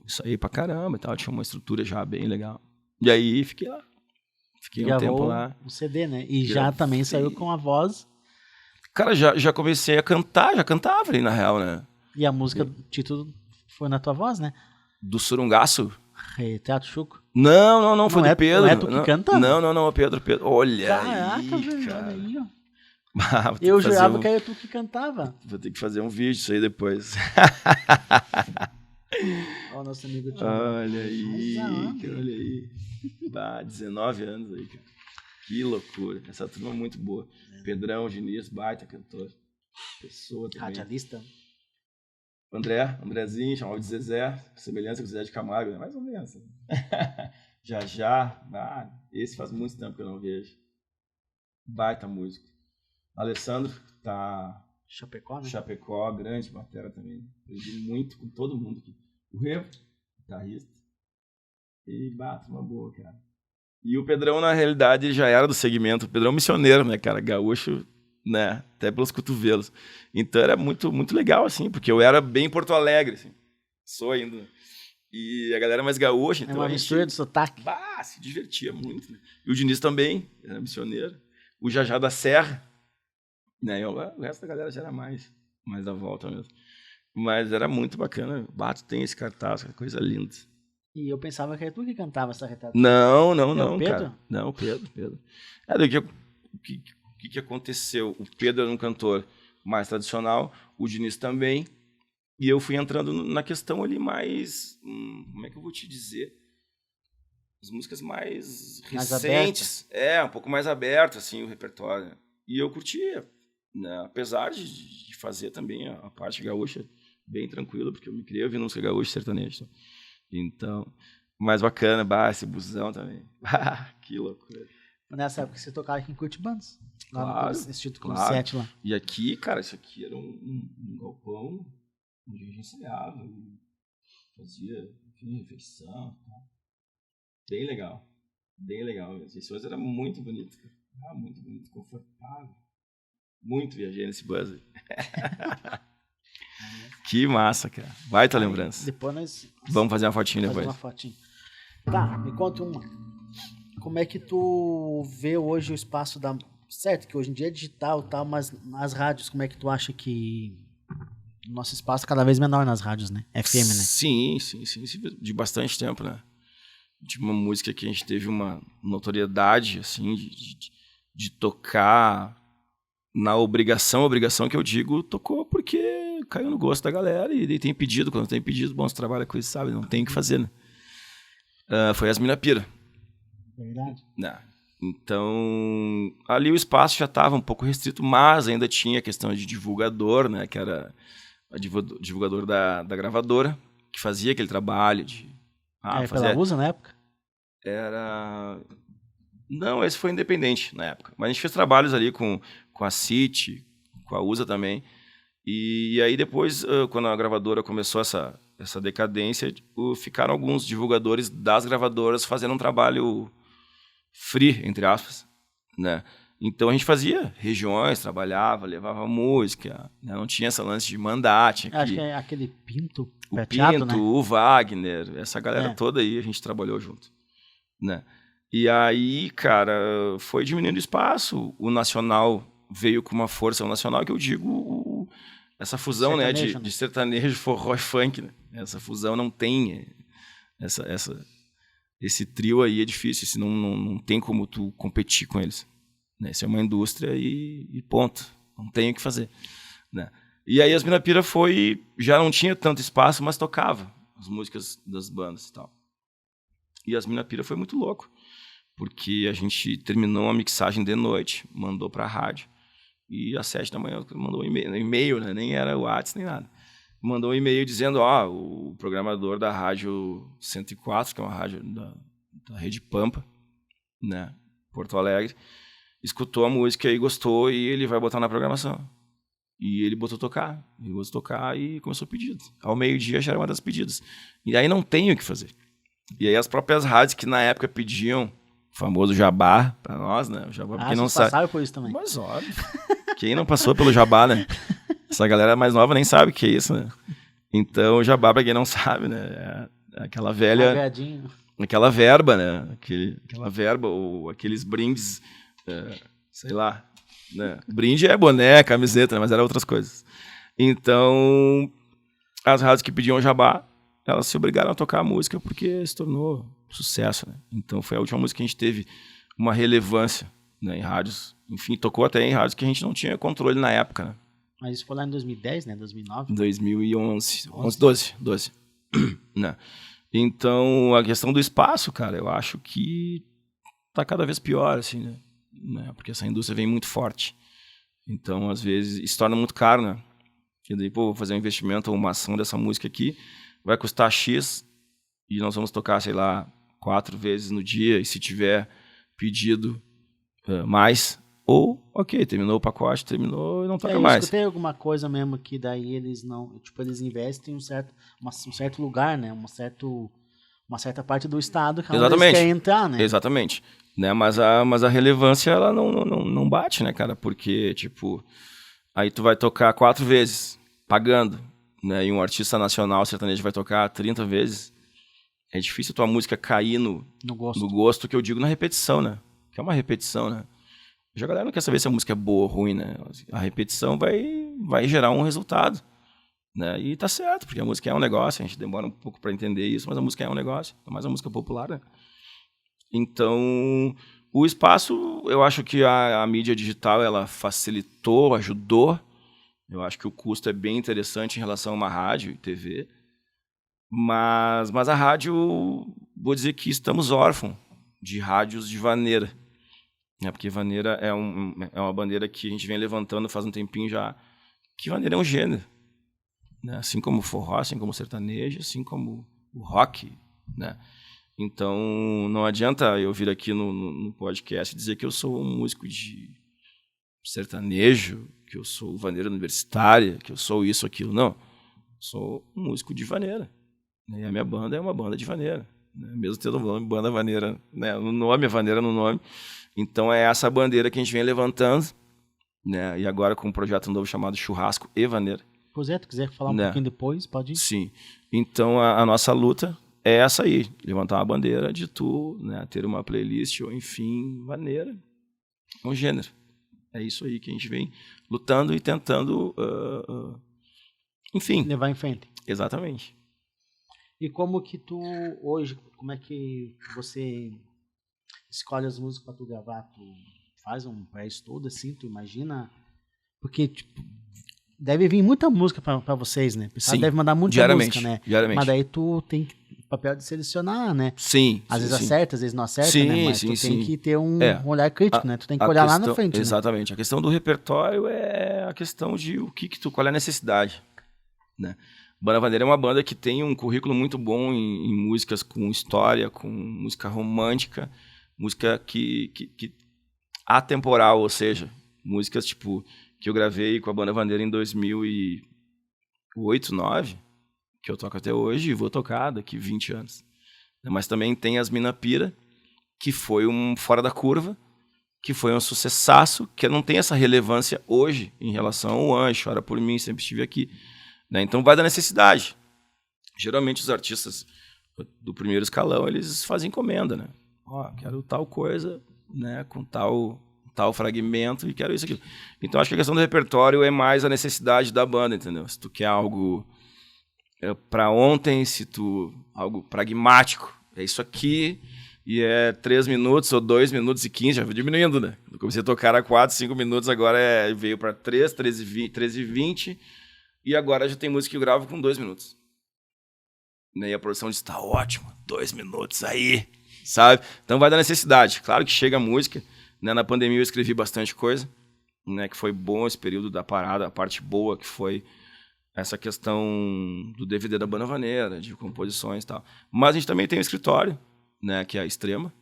saí pra caramba e tal, tinha uma estrutura já bem legal. E aí fiquei lá. Fiquei um tempo lá. Um CD, né? E já também saiu com a voz. Cara, já comecei a cantar, já cantava ali na real, né? E a música, o título foi na tua voz, né? Do Surungaço? Teatro Chuco. Não, foi do Pedro. Não é tu que canta? Não, Pedro. Olha Caraca, aí, velho, cara. olha aí, ó. Vou ter Eu que fazer jurava que era tu que cantava. Vou ter que fazer um vídeo disso aí depois. Ó, nosso amigo Tio. Olha aí, Mas, cara, olha aí. 19 anos aí, cara. Que loucura. Essa turma é muito boa. Pedrão, Diniz, baita cantor. Pessoa também. Radialista. Andrezinho, chamava de Zezé. Semelhança com o Zezé de Camargo, né? Mais ou menos. Já. Esse faz muito tempo que eu não vejo. Baita músico. Alessandro, tá... Chapecó, né? Chapecó, grande batera também. Aprendi muito com todo mundo aqui. O Revo, guitarrista. E bate uma boa, cara. E o Pedrão, na realidade, já era do segmento. O Pedrão missioneiro, né, cara? Gaúcho, né? Até pelos cotovelos. Então era muito, muito legal, assim, porque eu era bem Porto Alegre, assim. Sou ainda. E a galera mais gaúcha, então. É uma mistura de sotaque. Se divertia muito, né? E o Diniz também, era missioneiro. O Jajá da Serra. Né? O resto da galera já era mais da volta mesmo. Mas era muito bacana. Bato tem esse cartaz, coisa linda. E eu pensava que era tu que cantava essa retrata. Não, o Pedro? cara. Não, o Pedro. O que aconteceu? O Pedro era um cantor mais tradicional, o Diniz também, e eu fui entrando na questão ali mais... como é que eu vou te dizer? As músicas mais recentes. Um pouco mais aberto, assim, o repertório. E eu curtia. Né? Apesar de fazer também a parte gaúcha bem tranquila, porque eu me criei ouvindo música gaúcha sertaneja. Então, mais bacana, esse busão também. Que loucura. Nessa época você tocava aqui em Curitibanos. Claro, no Instituto Club lá. E aqui, cara, isso aqui era um galpão onde a gente ensaiava, fazia, enfim, refeição. Tá? Bem legal. As sessões eram muito bonitas. Muito bonito, confortável. Muito viajei nesse bus aí. Que massa, cara. Baita lembrança. Depois nós... Vamos fazer uma fotinha depois. Tá, me conta uma. Como é que tu vê hoje o espaço da... Certo que hoje em dia é digital e tal, mas nas rádios, como é que tu acha que... O nosso espaço é cada vez menor nas rádios, né? FM, né? Sim. De bastante tempo, né? De uma música que a gente teve uma notoriedade, assim, de tocar... Na obrigação que eu digo, tocou porque caiu no gosto da galera e tem pedido. Quando tem pedido, bom, você trabalha com isso, sabe? Não tem o que fazer, né? Foi as Mina Pira. Verdade. Então, ali o espaço já estava um pouco restrito, mas ainda tinha a questão de divulgador, né? Que era o divulgador da gravadora, que fazia aquele trabalho de... pela USA na época? Não, esse foi independente na época. Mas a gente fez trabalhos ali com a City, com a USA também. E aí depois, quando a gravadora começou essa decadência, ficaram alguns divulgadores das gravadoras fazendo um trabalho free, entre aspas, né? Então a gente fazia regiões, trabalhava, levava música, né? Não tinha essa lance de mandar. Acho que é aquele Pinto, o prateado, Pinto, né? o Wagner, essa galera toda aí a gente trabalhou junto, né? E aí, cara, foi diminuindo espaço. O Nacional veio com uma força. O Nacional que eu digo, essa fusão, sertanejo, né, de sertanejo, forró e funk, né? Essa fusão não tem. Esse trio aí é difícil. Não tem como tu competir com eles. Né? Isso é uma indústria e ponto. Não tem o que fazer. Né? E aí as Mina Pira já não tinha tanto espaço, mas tocava as músicas das bandas e tal. E as Mina Pira foi muito louco. Porque a gente terminou a mixagem de noite, mandou para a rádio. E às 7 da manhã mandou um e-mail, né? Nem era o WhatsApp, nem nada. Mandou um e-mail dizendo, o programador da Rádio 104, que é uma rádio da Rede Pampa, né? Porto Alegre, escutou a música e gostou e ele vai botar na programação. E ele botou tocar. E começou o pedido. Ao meio-dia já era uma das pedidas. E aí não tem o que fazer. E aí as próprias rádios que na época pediam famoso jabá pra nós, né? O jabá, pra quem não sabe. Passaram por isso também. Mas óbvio. Quem não passou pelo jabá, né? Essa galera mais nova nem sabe o que é isso, né? Então, o jabá, pra quem não sabe, né? É aquela velha... Agradinho. Aquela verba, né? Aquela verba, ou aqueles brindes, sei lá, né? Brinde é boné, camiseta, né? Mas eram outras coisas. Então, as rádios que pediam jabá, elas se obrigaram a tocar a música porque se tornou sucesso, né? Então, foi a última música que a gente teve uma relevância, né, em rádios. Enfim, tocou até em rádios que a gente não tinha controle na época, né? Mas isso foi lá em 2010, né? 2009? 2011, 12, né? Então, a questão do espaço, cara, eu acho que tá cada vez pior, assim, né? Porque essa indústria vem muito forte. Então, às vezes, isso torna muito caro, né? E daí, pô, vou fazer um investimento ou uma ação dessa música aqui, vai custar X e nós vamos tocar, sei lá, 4 vezes no dia, e se tiver pedido mais, ou, ok, terminou o pacote, terminou e não toca mais. Tem alguma coisa mesmo que daí eles não... Tipo, eles investem em um certo lugar, né? Uma certa parte do estado que eles querem entrar, né? Exatamente. Né? Mas a relevância, ela não bate, né, cara? Porque, tipo, aí tu vai tocar 4 vezes, pagando, né? E um artista nacional sertanejo vai tocar 30 vezes. É difícil a tua música cair no gosto, que eu digo na repetição, né? Que é uma repetição, né? A galera não quer saber se a música é boa ou ruim, né? A repetição vai gerar um resultado, né? E tá certo, porque a música é um negócio, a gente demora um pouco para entender isso, mas a música é um negócio, é mais uma música popular, né? Então, o espaço, eu acho que a mídia digital, ela facilitou, ajudou. Eu acho que o custo é bem interessante em relação a uma rádio e TV. Mas a rádio, vou dizer que estamos órfãos de rádios de vaneira. Porque vaneira é uma bandeira que a gente vem levantando faz um tempinho já, que vaneira é um gênero, né? Assim como o forró, assim como o sertanejo, assim como o rock, né? Então, não adianta eu vir aqui no podcast dizer que eu sou um músico de sertanejo, que eu sou vaneira universitária, que eu sou isso, aquilo. Não, sou um músico de vaneira, né? E a minha banda é uma banda de vaneira, né? Mesmo tendo o nome Banda Vaneira, né? O nome é vaneira no nome. Então, é essa bandeira que a gente vem levantando, né? E agora com um projeto novo chamado Churrasco e Vaneira. Pois é, tu quiser falar um pouquinho depois, pode ir. Sim. Então, a nossa luta é essa aí, levantar uma bandeira de tu, né? Ter uma playlist, ou enfim, vaneira, um gênero. É isso aí que a gente vem lutando e tentando, enfim. Levar em frente. Exatamente. E como que tu, hoje, como é que você... escolhe as músicas para tu gravar, tu faz um pré-estudo assim, tu imagina, porque tipo, deve vir muita música para vocês, né? O pessoal deve mandar muita música, né? Diariamente. Mas daí tu tem o papel de selecionar, né? Sim. Às vezes acerta, às vezes não acerta, sim, né? Mas sim, tu tem que ter um olhar crítico, né? Tu tem que olhar lá na frente, exatamente. Né? A questão do repertório é a questão de qual é a necessidade, né? Banda Vaneira é uma banda que tem um currículo muito bom em músicas com história, com música romântica, música que atemporal, ou seja, músicas tipo que eu gravei com a Banda Vaneira em 2008, 2009, que eu toco até hoje e vou tocar daqui 20 anos. Mas também tem As Mina Pira, que foi um fora da curva, que foi um sucessaço, que não tem essa relevância hoje em relação ao Anjo, Chora Por Mim, Sempre Estive Aqui, né? Então vai da necessidade. Geralmente os artistas do primeiro escalão, eles fazem encomenda, né? Quero tal coisa, né, com tal fragmento e quero isso aqui. Então acho que a questão do repertório é mais a necessidade da banda, entendeu? Se tu quer algo para ontem, algo pragmático, é isso aqui e é 3 minutos ou 2 minutos e 15, já foi diminuindo, né? Eu comecei a tocar a 4, 5 minutos, agora veio para 3, 13 e 20 e agora já tem música que eu gravo com 2 minutos. E a produção diz, tá ótimo, 2 minutos aí, sabe? Então vai da necessidade. Claro que chega a música, né? Na pandemia eu escrevi bastante coisa, né? Que foi bom esse período da parada, a parte boa que foi essa questão do DVD da Banda Vaneira, de composições e tal. Mas a gente também tem o escritório, né? Que é a Extrema,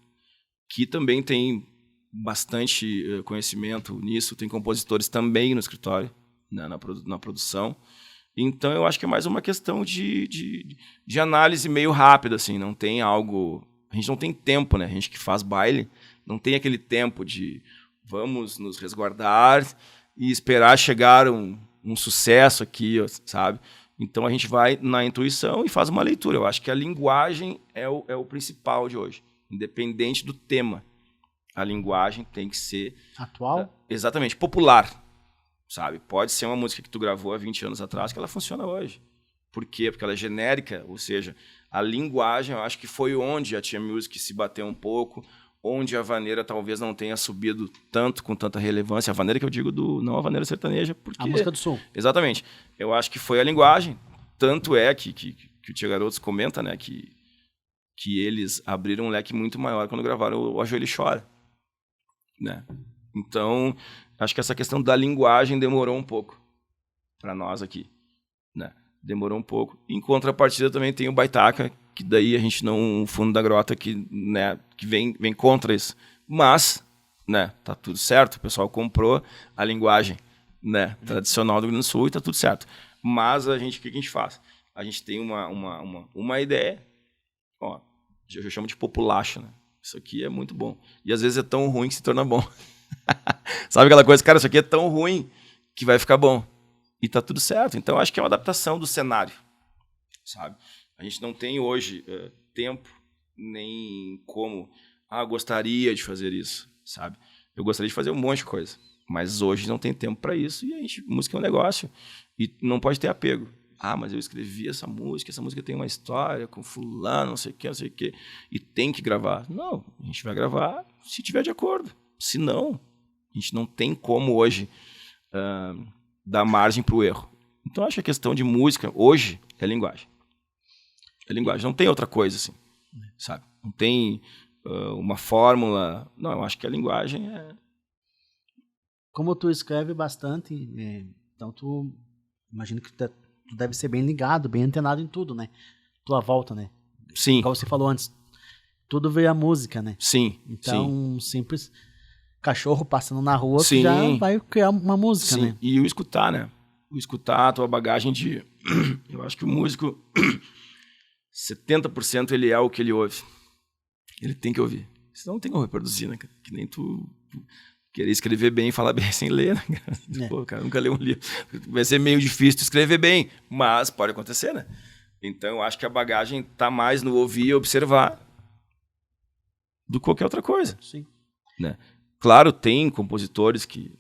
que também tem bastante conhecimento nisso, tem compositores também no escritório, né? Na produção. Então, eu acho que é mais uma questão de análise meio rápida, assim, não tem algo A gente não tem tempo, né? A gente que faz baile não tem aquele tempo de vamos nos resguardar e esperar chegar um sucesso aqui, sabe? Então a gente vai na intuição e faz uma leitura. Eu acho que a linguagem é o principal de hoje, independente do tema. A linguagem tem que ser... Atual? Exatamente, popular, sabe? Pode ser uma música que tu gravou há 20 anos atrás que ela funciona hoje. Por quê? Porque ela é genérica, ou seja, a linguagem, eu acho que foi onde a Tia Music se bateu um pouco, onde a vaneira talvez não tenha subido tanto, com tanta relevância. A vaneira que eu digo, não a vaneira sertaneja, porque... A música do sul. Exatamente. Eu acho que foi a linguagem. Tanto é que o Tia Garotos comenta, né, que eles abriram um leque muito maior quando gravaram o Ajoelhe Chora. Né? Então, acho que essa questão da linguagem demorou um pouco para nós aqui. Né? Demorou um pouco. Em contrapartida também tem o Baitaca, que daí a gente não... O Fundo da Grota que, né, que vem contra isso. Mas, né, tá tudo certo. O pessoal comprou a linguagem, né, tradicional do Rio Grande do Sul e tá tudo certo. Mas o que a gente faz? A gente tem uma ideia, ó, eu chamo de populacho, né? Isso aqui é muito bom. E às vezes é tão ruim que se torna bom. Sabe aquela coisa, cara, isso aqui é tão ruim que vai ficar bom. E tá tudo certo. Então, acho que é uma adaptação do cenário, sabe? A gente não tem hoje tempo, nem como, gostaria de fazer isso, sabe? Eu gostaria de fazer um monte de coisa, mas hoje não tem tempo para isso e música é um negócio e não pode ter apego. Mas eu escrevi essa música tem uma história com fulano, não sei o que, e tem que gravar. Não, a gente vai gravar se tiver de acordo. Se não, a gente não tem como hoje dar margem para o erro. Então, acho que a questão de música hoje é linguagem. É linguagem, não tem outra coisa assim, sabe? Não tem uma fórmula. Não, eu acho que a linguagem é... Como tu escreve bastante, então tu... Imagino que tu deve ser bem ligado, bem antenado em tudo, né? Tua volta, né? Sim. Como você falou antes, tudo veio a música, né? Sim. Então, simples cachorro passando na rua, sim. Tu já vai criar uma música, sim. Né? E o escutar, né? O escutar a tua bagagem de... Eu acho que o músico, 70% ele é o que ele ouve. Ele tem que ouvir. Senão não tem como reproduzir, né? Que nem tu querer escrever bem e falar bem sem ler, né? Pô, cara, nunca leu um livro. Vai ser meio difícil escrever bem, mas pode acontecer, né? Então, eu acho que a bagagem tá mais no ouvir e observar do que qualquer outra coisa. Sim. Né? Claro, tem compositores que,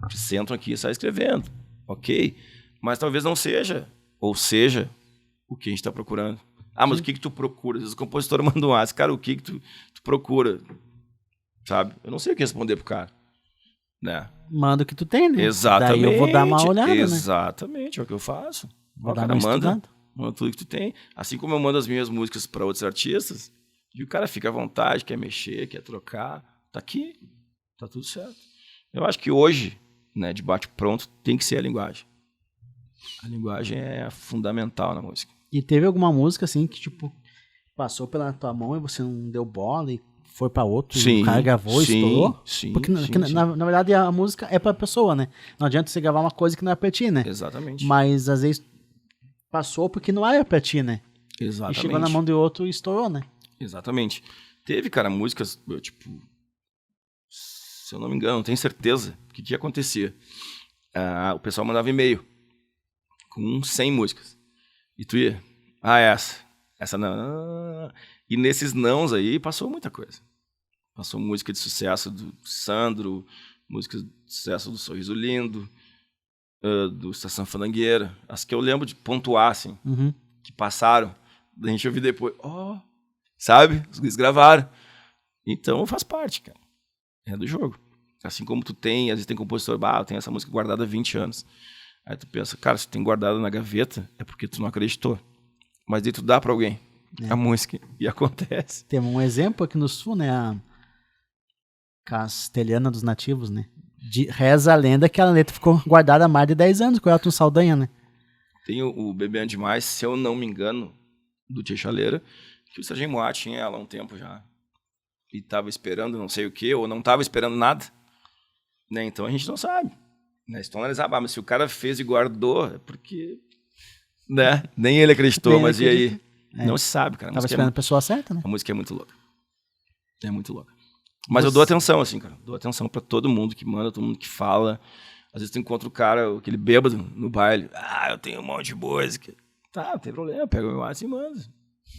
que sentam aqui e saem escrevendo, ok? Mas talvez não seja, ou seja, o que a gente está procurando. Mas o que tu procura? Às vezes o compositor manda um cara, o que tu procura? Sabe? Eu não sei o que responder pro cara. Né? Manda o que tu tem, né? Exatamente. Daí eu vou dar uma olhada, Exatamente, é o que eu faço. Vou dar cara uma manda tudo que tu tem. Assim como eu mando as minhas músicas para outros artistas, e o cara fica à vontade, quer mexer, quer trocar, tá aqui, tá tudo certo. Eu acho que hoje, né, de bate-pronto, tem que ser a linguagem. A linguagem é fundamental na música. E teve alguma música, assim, que, tipo, passou pela tua mão e você não deu bola e foi pra outro, sim, e o cara gravou e estourou? Sim, porque sim. Na verdade a música é pra pessoa, né? Não adianta você gravar uma coisa que não é pra ti, né? Exatamente. Mas às vezes passou porque não era pra ti, né? Exatamente. E chegou na mão de outro e estourou, né? Exatamente. Teve, cara, músicas, tipo, se eu não me engano, não tenho certeza o que acontecia. O pessoal mandava e-mail com 100 músicas. E tu ia, essa não. E nesses nãos aí passou muita coisa. Passou música de sucesso do Sandro, música de sucesso do Sorriso Lindo, do Estação Fandangueira. As que eu lembro de pontuar, assim, que passaram. A gente ouviu depois, sabe? Os guris gravaram. Então faz parte, cara. É do jogo. Assim como tu tem, às vezes tem compositor, eu tenho essa música guardada há 20 anos. Aí tu pensa, cara, se tu tem guardado na gaveta, é porque tu não acreditou. Mas daí tu dá pra alguém a música e acontece. Tem um exemplo aqui no sul, né? A Castelhana dos Nativos, né? Reza a lenda que a letra ficou guardada há mais de 10 anos com o Elton Saldanha, né? Tem o Bebendo Demais, se eu não me engano, do Tia Chaleira, que o Serginho Moá tinha ela há um tempo já. E tava esperando não sei o quê, ou não tava esperando nada. Né? Então a gente não sabe. Né? Se tu analisar, mas se o cara fez e guardou, é porque... Né? Nem ele acreditou, mas e aí? Não se sabe, cara. Tava esperando a pessoa certa, né? A música é muito louca. É muito louca. Mas eu dou atenção, assim, cara. Dou atenção pra todo mundo que manda, todo mundo que fala. Às vezes tu encontra o cara, aquele bêbado no baile. Eu tenho um monte de música. Tá, não tem problema. Pega o meu WhatsApp e manda.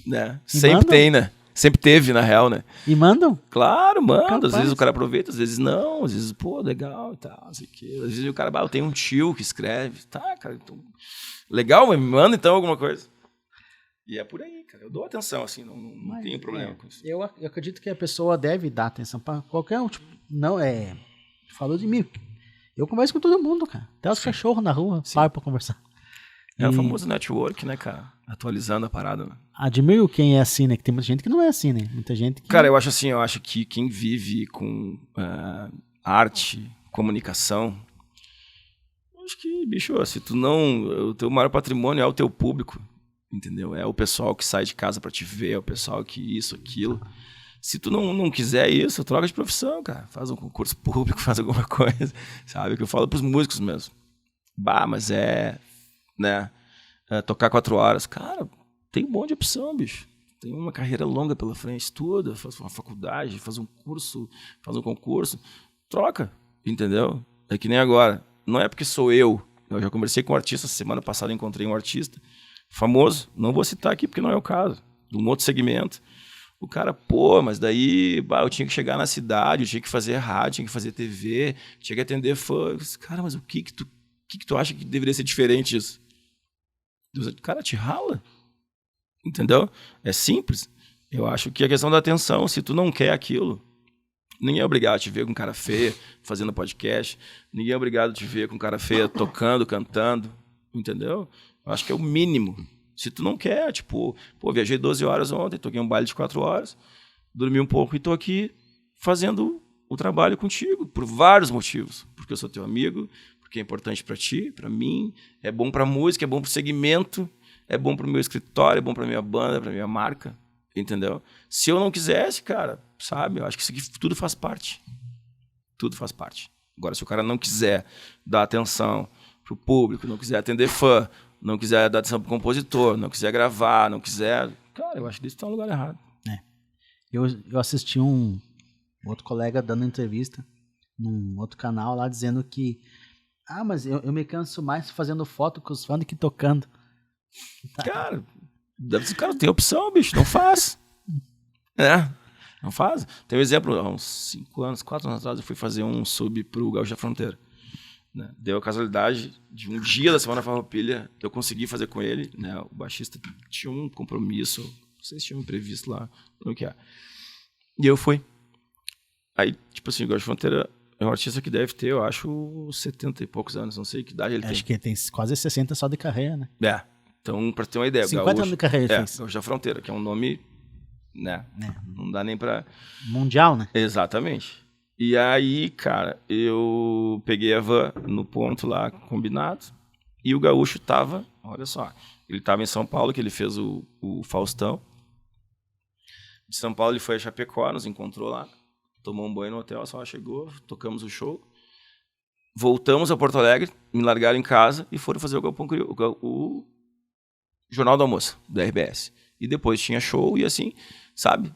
Né? Sempre mandam? tem, né? Sempre teve, na real, né? E mandam? Claro, manda. Capaz. Às vezes o cara aproveita, às vezes não. Às vezes, pô, legal e tal, não sei o quê. Às vezes o cara, eu tenho um tio que escreve. Tá, cara, então... legal, mas me manda então alguma coisa. E é por aí, cara. Eu dou atenção, assim, não tenho problema com isso. Eu acredito que a pessoa deve dar atenção pra qualquer um. Tipo, não é... Falou de mim. Eu converso com todo mundo, cara. Até os cachorros na rua, paro pra conversar. É o famoso network, né, cara? Atualizando a parada, né? Admiro quem é assim, né? Que tem muita gente que não é assim, né? Muita gente que... Cara, eu acho que quem vive com arte, comunicação, acho que, bicho, se tu não... O teu maior patrimônio é o teu público, entendeu? É o pessoal que sai de casa pra te ver, é o pessoal que isso, aquilo. Se tu não quiser isso, troca de profissão, cara. Faz um concurso público, faz alguma coisa, sabe? Que eu falo pros músicos mesmo. Mas né? Tocar 4 horas. Cara, tem um monte de opção, bicho. Tem uma carreira longa pela frente. Estuda, faz uma faculdade, faz um curso, faz um concurso. Troca, entendeu? É que nem agora. Não é porque sou eu. Eu já conversei com um artista. Semana passada encontrei um artista famoso. Não vou citar aqui porque não é o caso. De um outro segmento. O cara, mas daí eu tinha que chegar na cidade, eu tinha que fazer rádio, tinha que fazer TV, tinha que atender fãs. Cara, mas o que tu acha que deveria ser diferente isso? Cara, te rala. Entendeu? É simples. Eu acho que a questão da atenção, se tu não quer aquilo, ninguém é obrigado a te ver com cara feia fazendo podcast, ninguém é obrigado a te ver com cara feia tocando, cantando, entendeu? Eu acho que é o mínimo. Se tu não quer, tipo, viajei 12 horas ontem, toquei um baile de 4 horas, dormi um pouco e tô aqui fazendo o trabalho contigo, por vários motivos. Porque eu sou teu amigo, porque é importante pra ti, pra mim, é bom pra música, é bom pro segmento, é bom pro meu escritório, é bom pra minha banda, pra minha marca, entendeu? Se eu não quisesse, cara, sabe, eu acho que isso aqui tudo faz parte. Tudo faz parte. Agora, se o cara não quiser dar atenção pro público, não quiser atender fã, não quiser dar atenção pro compositor, não quiser gravar, não quiser... Cara, eu acho que isso tá no lugar errado. Eu assisti um outro colega dando entrevista num outro canal lá, dizendo que mas eu me canso mais fazendo foto com os fãs do que tocando. Cara, o cara tem opção, bicho, não faz. Não faz. Tem um exemplo, há uns 5 anos, 4 anos atrás, eu fui fazer um sub pro Gaúcho da Fronteira. Né? Deu a casualidade de um dia da Semana Farroupilha, eu consegui fazer com ele, né? O baixista tinha um compromisso, não sei se tinha um imprevisto lá, o que é. E eu fui. Aí, tipo assim, o Gaúcho da Fronteira é um artista que deve ter, eu acho, 70 e poucos anos, não sei que idade ele tem. Acho que ele tem quase 60 só de carreira, né? Então, pra ter uma ideia, 50 Gaúcho, anos de carreira ele fez. Gaúcho da Fronteira, que é um nome, né? Não dá nem pra... Mundial, né? Exatamente. E aí, cara, eu peguei a van no ponto lá, combinado, e o Gaúcho tava, olha só, ele tava em São Paulo, que ele fez o Faustão. De São Paulo ele foi a Chapecó, nos encontrou lá, tomou um banho no hotel, só chegou, tocamos o show, voltamos a Porto Alegre, me largaram em casa e foram fazer o Jornal do Almoço, da RBS. E depois tinha show e assim, sabe?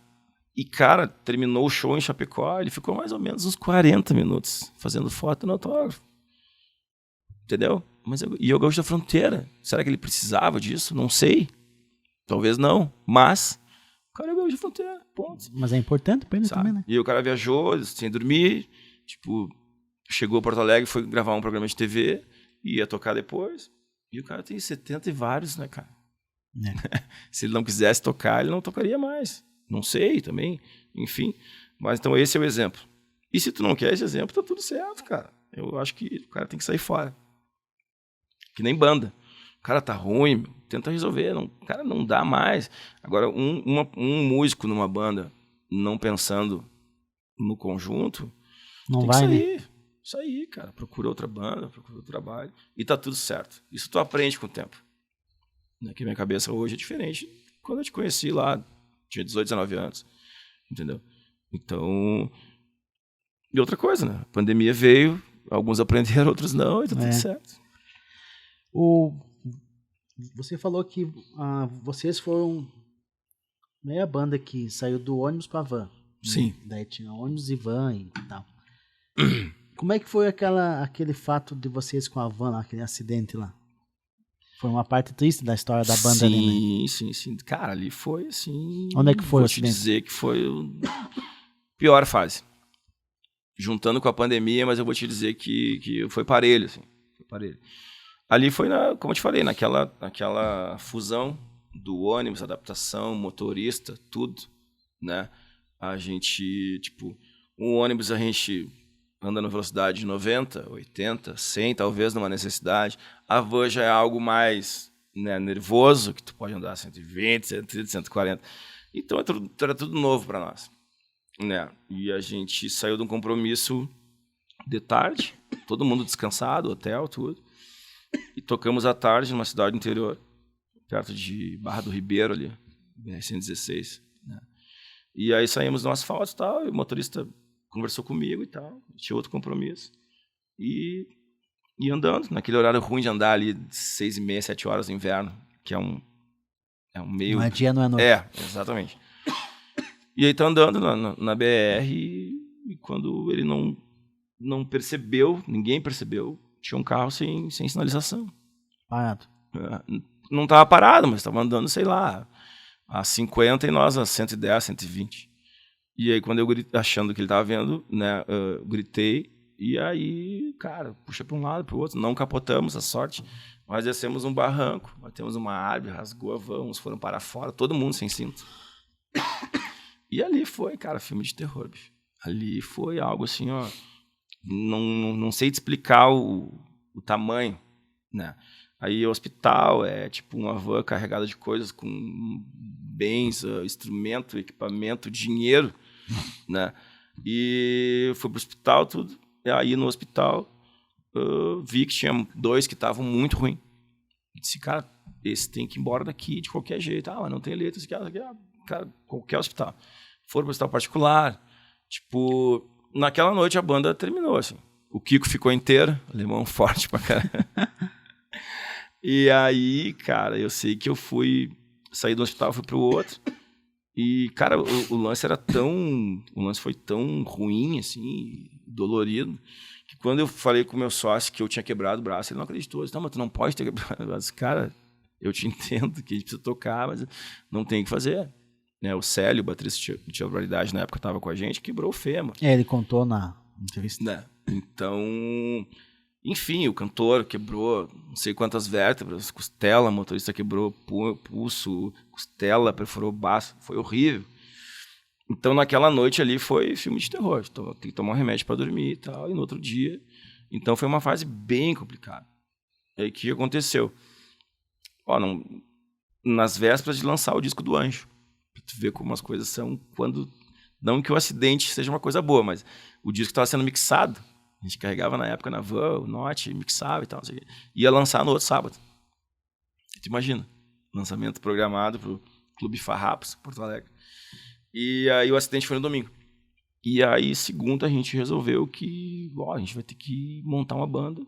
E, cara, terminou o show em Chapecó, ele ficou mais ou menos uns 40 minutos fazendo foto no autógrafo. Entendeu? E o Gaúcho da Fronteira, será que ele precisava disso? Não sei. Talvez não, mas o cara é o Gaúcho da Fronteira, ponto. Mas é importante pra ele também, né? E o cara viajou sem dormir, tipo, chegou a Porto Alegre, foi gravar um programa de TV, ia tocar depois, e o cara tem 70 e vários, né, cara? Se ele não quisesse tocar, ele não tocaria mais. Não sei também, enfim. Mas então esse é o exemplo. E se tu não quer esse exemplo, tá tudo certo, cara. Eu acho que o cara tem que sair fora. Que nem banda. O cara tá ruim, tenta resolver. Cara, não dá mais. Agora, um músico numa banda, não pensando no conjunto, não tem vai, que sair. né? Isso aí, cara. Procura outra banda, procura outro trabalho. E tá tudo certo. Isso tu aprende com o tempo. Que minha cabeça hoje é diferente. Quando eu te conheci lá, tinha 18, 19 anos. Entendeu? Então... E outra coisa, né? A pandemia veio, alguns aprenderam, outros não, e tá tudo certo. Você falou que vocês foram Meia banda que saiu do ônibus pra van. Sim. Daí tinha ônibus e van e tal. Como é que foi aquele fato de vocês com a van lá, aquele acidente lá? Foi uma parte triste da história da banda ali, né? Sim. Cara, ali foi assim... Onde é que foi o Vou te acidente? dizer que foi a pior fase. Juntando com a pandemia, mas eu vou te dizer que foi parelho, assim. Foi parelho. Ali foi, como eu te falei, naquela fusão do ônibus, adaptação, motorista, tudo, né? A gente, tipo, um ônibus a gente anda na velocidade de 90, 80, 100, talvez numa necessidade. A van já é algo mais, né, nervoso, que tu pode andar 120, 130, 140. Então era tudo novo para nós, né? E a gente saiu de um compromisso de tarde, todo mundo descansado, hotel, tudo. E tocamos à tarde numa cidade do interior, perto de Barra do Ribeiro ali, BR-116, né? E aí saímos no asfalto e tal, e o motorista conversou comigo e tal, tinha outro compromisso. E andando, naquele horário ruim de andar ali, 6h30, 7 horas no inverno, que é um meio... Não é dia, não é noite. Exatamente. E aí tá andando na BR e quando ele não percebeu, ninguém percebeu, tinha um carro sem sinalização. Parado. Não estava parado, mas estava andando, sei lá, a 50 e nós a 110, 120. E aí, quando eu achando que ele estava vendo, né, eu gritei, e aí, cara, puxa para um lado, para o outro, não capotamos, a sorte, mas descemos um barranco, batemos uma árvore, rasgou a van, uns foram para fora, todo mundo sem cinto. E ali foi, cara, filme de terror, bicho. Ali foi algo assim, ó, não sei te explicar o tamanho, né? Aí o hospital é tipo uma van carregada de coisas com bens, instrumento, equipamento, dinheiro, né? E fui pro hospital, tudo. E aí no hospital vi que tinha 2 que estavam muito ruins. Disse, cara, esse tem que ir embora daqui de qualquer jeito. Mas não tem leito, esse cara, qualquer hospital. Foram pro hospital particular. Tipo, naquela noite a banda terminou, assim. O Kiko ficou inteiro, alemão forte pra caramba. E aí, cara, eu sei que eu saí do hospital, fui pro outro. E, cara, o lance foi tão ruim, assim, dolorido, que quando eu falei com o meu sócio que eu tinha quebrado o braço, ele não acreditou. Ele disse, não, mas tu não pode ter quebrado o braço. Cara, eu te entendo que a gente precisa tocar, mas não tem o que fazer. Né? O Célio, o baterista de Tia Barbaridade, na época estava com a gente, quebrou o fêmur. Ele contou na entrevista. Né? Então... Enfim, o cantor quebrou não sei quantas vértebras, costela, motorista quebrou pulso, costela, perfurou o baço, foi horrível. Então naquela noite ali foi filme de terror, então, tem que tomar um remédio para dormir e tal, e no outro dia. Então foi uma fase bem complicada. E aí o que aconteceu? Nas vésperas de lançar o disco do Anjo, pra tu ver como as coisas são quando... Não que o acidente seja uma coisa boa, mas o disco estava sendo mixado. A gente carregava na época na van, o Note, mixava e tal, não sei o quê. Ia lançar no outro sábado. Tu imagina, lançamento programado pro Clube Farrapos, Porto Alegre. E aí o acidente foi no domingo. E aí, segunda, a gente resolveu que a gente vai ter que montar uma banda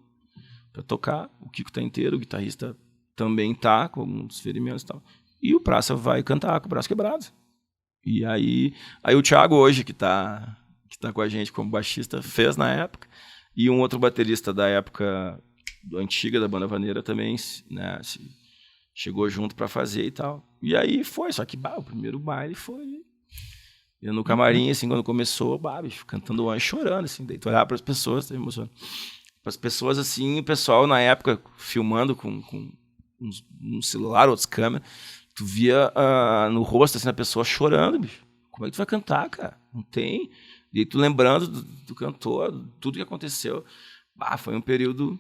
pra tocar. O Kiko tá inteiro, o guitarrista também tá, com alguns ferimentos e tal. E o Praça vai cantar com o braço quebrado. E aí o Thiago hoje, que tá com a gente como baixista, fez na época. E um outro baterista da época antiga da banda vaneira também, né, chegou junto para fazer e tal. E aí foi, só que o primeiro baile foi... Eu no camarim, assim, quando começou, bicho, cantando o Anjo, chorando, assim. Daí tu olhava para as pessoas, teve emoção. Para as pessoas, assim, o pessoal na época filmando com um celular, outras câmeras, tu via no rosto, assim, a pessoa chorando, bicho. Como é que tu vai cantar, cara? Não tem... E tu lembrando do cantor, tudo que aconteceu. Foi um período...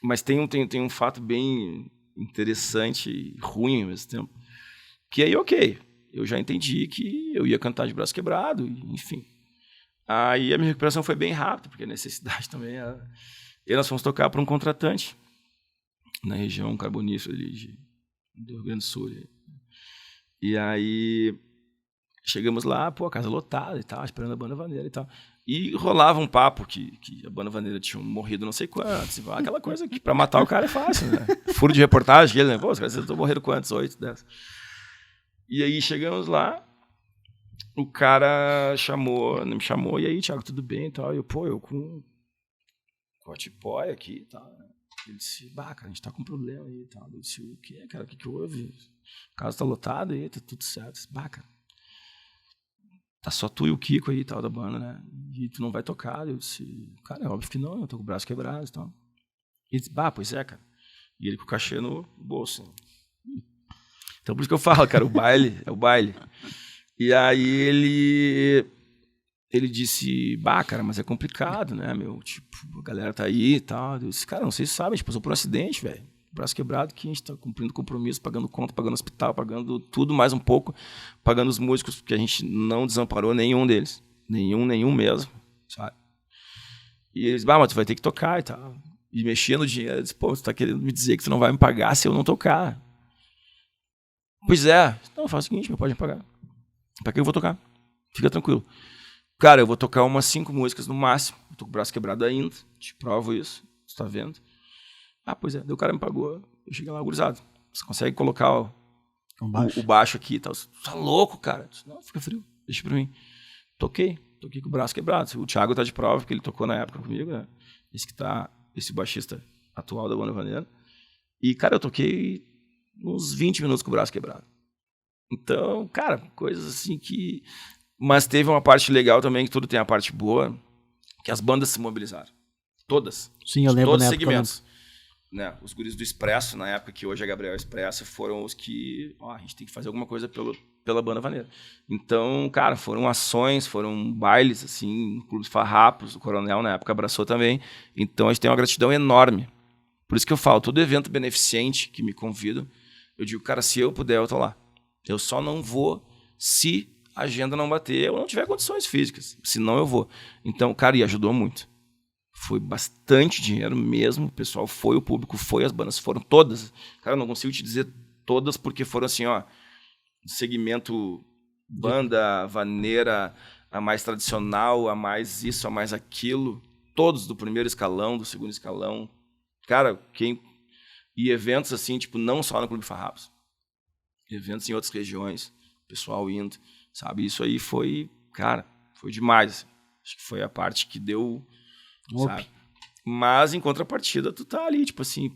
Mas tem um fato bem interessante e ruim ao mesmo tempo. Que aí, eu já entendi que eu ia cantar de braço quebrado, enfim. Aí a minha recuperação foi bem rápida, porque a necessidade também era... E nós fomos tocar para um contratante, na região carbonífera ali do Rio Grande do Sul. E aí... Chegamos lá, a casa lotada e tal, esperando a banda vaneira e tal. E rolava um papo que a banda vaneira tinha morrido não sei quantos. Aquela coisa que pra matar o cara é fácil, né? Furo de reportagem, ele, os caras morreram quantos? 8, 10. E aí chegamos lá, o cara me chamou, e aí, Thiago, tudo bem e tal? E eu, eu com a tipóia aqui e tal. Ele disse, cara, a gente tá com um problema aí e tal. Eu disse, o quê, cara? O que houve? O caso tá lotado aí, tá tudo certo. Eu disse, cara, tá só tu e o Kiko aí e tal da banda, né? E tu não vai tocar. Eu disse, cara, é óbvio que não, eu tô com o braço quebrado e tal. E ele disse, pois é, cara. E ele com o cachê no bolso. Então por isso que eu falo, cara, o baile é o baile. E aí ele disse, cara, mas é complicado, né, meu? Tipo, a galera tá aí e tal. Eu disse, cara, não sei se sabe, a gente passou por um acidente, velho. Braço quebrado, que a gente tá cumprindo compromisso, pagando conta, pagando hospital, pagando tudo mais um pouco, pagando os músicos, porque a gente não desamparou nenhum deles. Nenhum mesmo, sabe? E eles, mas tu vai ter que tocar e tal. E mexia no dinheiro. Eu disse, tu tá querendo me dizer que tu não vai me pagar se eu não tocar? Pois é. Não, faz o seguinte, pode me pagar. Pra que eu vou tocar? Fica tranquilo. Cara, eu vou tocar umas 5 músicas no máximo. Eu tô com o braço quebrado ainda. Te provo isso. Você tá vendo? Pois é. Daí o cara me pagou. Eu cheguei lá, gurizado. Você consegue colocar o baixo aqui e tal? Você tá louco, cara? Disse, não, fica frio. Deixa pra mim. Toquei com o braço quebrado. O Thiago tá de prova, porque ele tocou na época comigo, né? Esse baixista atual da Banda Vaneira. E, cara, eu toquei uns 20 minutos com o braço quebrado. Então, cara, coisas assim que... Mas teve uma parte legal também, que tudo tem a parte boa, que as bandas se mobilizaram. Todas. Sim, eu lembro. Todos os segmentos. Né? Os guris do Expresso, na época que hoje é Gabriel Expresso, foram os que... a gente tem que fazer alguma coisa pela Banda Vaneira. Então, cara, foram ações, foram bailes, assim, clubes farrapos, o Coronel na época abraçou também. Então, a gente tem uma gratidão enorme. Por isso que eu falo, todo evento beneficente que me convidam, eu digo, cara, se eu puder, eu tô lá. Eu só não vou se a agenda não bater ou não tiver condições físicas. Senão eu vou. Então, cara, e ajudou muito. Foi bastante dinheiro mesmo. O pessoal foi, o público foi, as bandas foram todas. Cara, eu não consigo te dizer todas porque foram assim, segmento banda, vaneira, a mais tradicional, a mais isso, a mais aquilo. Todos do primeiro escalão, do segundo escalão. Cara, e eventos assim, tipo, não só no Clube Farrapos. Eventos em outras regiões, o pessoal indo, sabe? Isso aí foi, cara, foi demais. Acho que foi a parte que deu, sabe? Mas, em contrapartida, tu tá ali, tipo assim,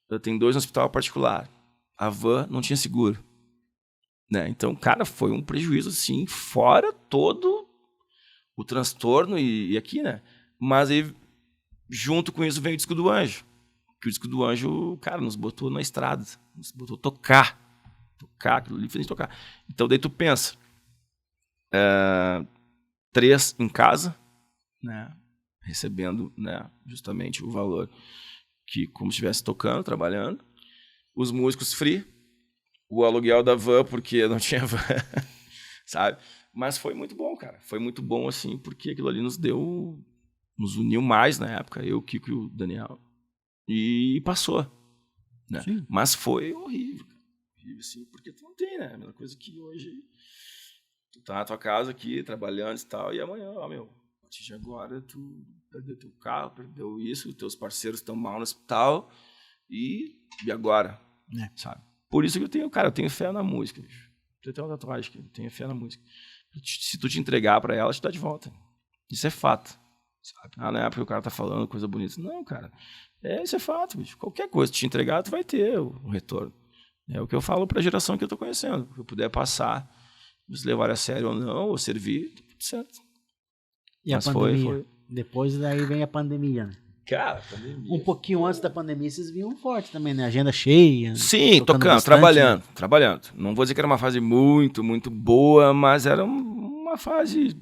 eu tenho 2 no hospital particular. A van não tinha seguro. Né? Então, cara, foi um prejuízo, assim, fora todo o transtorno e aqui, né? Mas aí, junto com isso, veio o Disco do Anjo. Que o Disco do Anjo, cara, nos botou na estrada, nos botou tocar, aquilo ali fez a gente tocar. Então, daí tu pensa, 3 em casa, né, recebendo, né, justamente o valor que como se estivesse tocando, trabalhando, os músicos free, o aluguel da van, porque não tinha van, sabe? Mas foi muito bom, cara. Foi muito bom, assim, porque aquilo ali nos uniu mais na época, eu, o Kiko e o Daniel. E passou, né? Sim. Mas foi horrível, cara. Horrível, assim, porque tu não tem, né? A mesma coisa que hoje tu tá na tua casa aqui, trabalhando e tal, e amanhã, a partir de agora tu perdeu teu carro, perdeu isso, teus parceiros estão mal no hospital, e agora, sabe? Por isso que eu tenho fé na música, bicho. Eu tenho uma tatuagem aqui, eu tenho fé na música. Se tu te entregar pra ela, te dá de volta. Isso é fato, sabe? Na época o cara tá falando coisa bonita. Não, cara, isso é fato, bicho. Qualquer coisa que te entregar, tu vai ter o retorno. É o que eu falo pra geração que eu tô conhecendo. Se eu puder passar, se levar a sério ou não, ou servir, tudo certo. E mas a pandemia? Depois daí vem a pandemia, né? Cara, pandemia. Um pouquinho antes da pandemia, vocês vinham forte também, né? Agenda cheia. Sim, tocando, trabalhando. Não vou dizer que era uma fase muito, muito boa, mas era uma fase,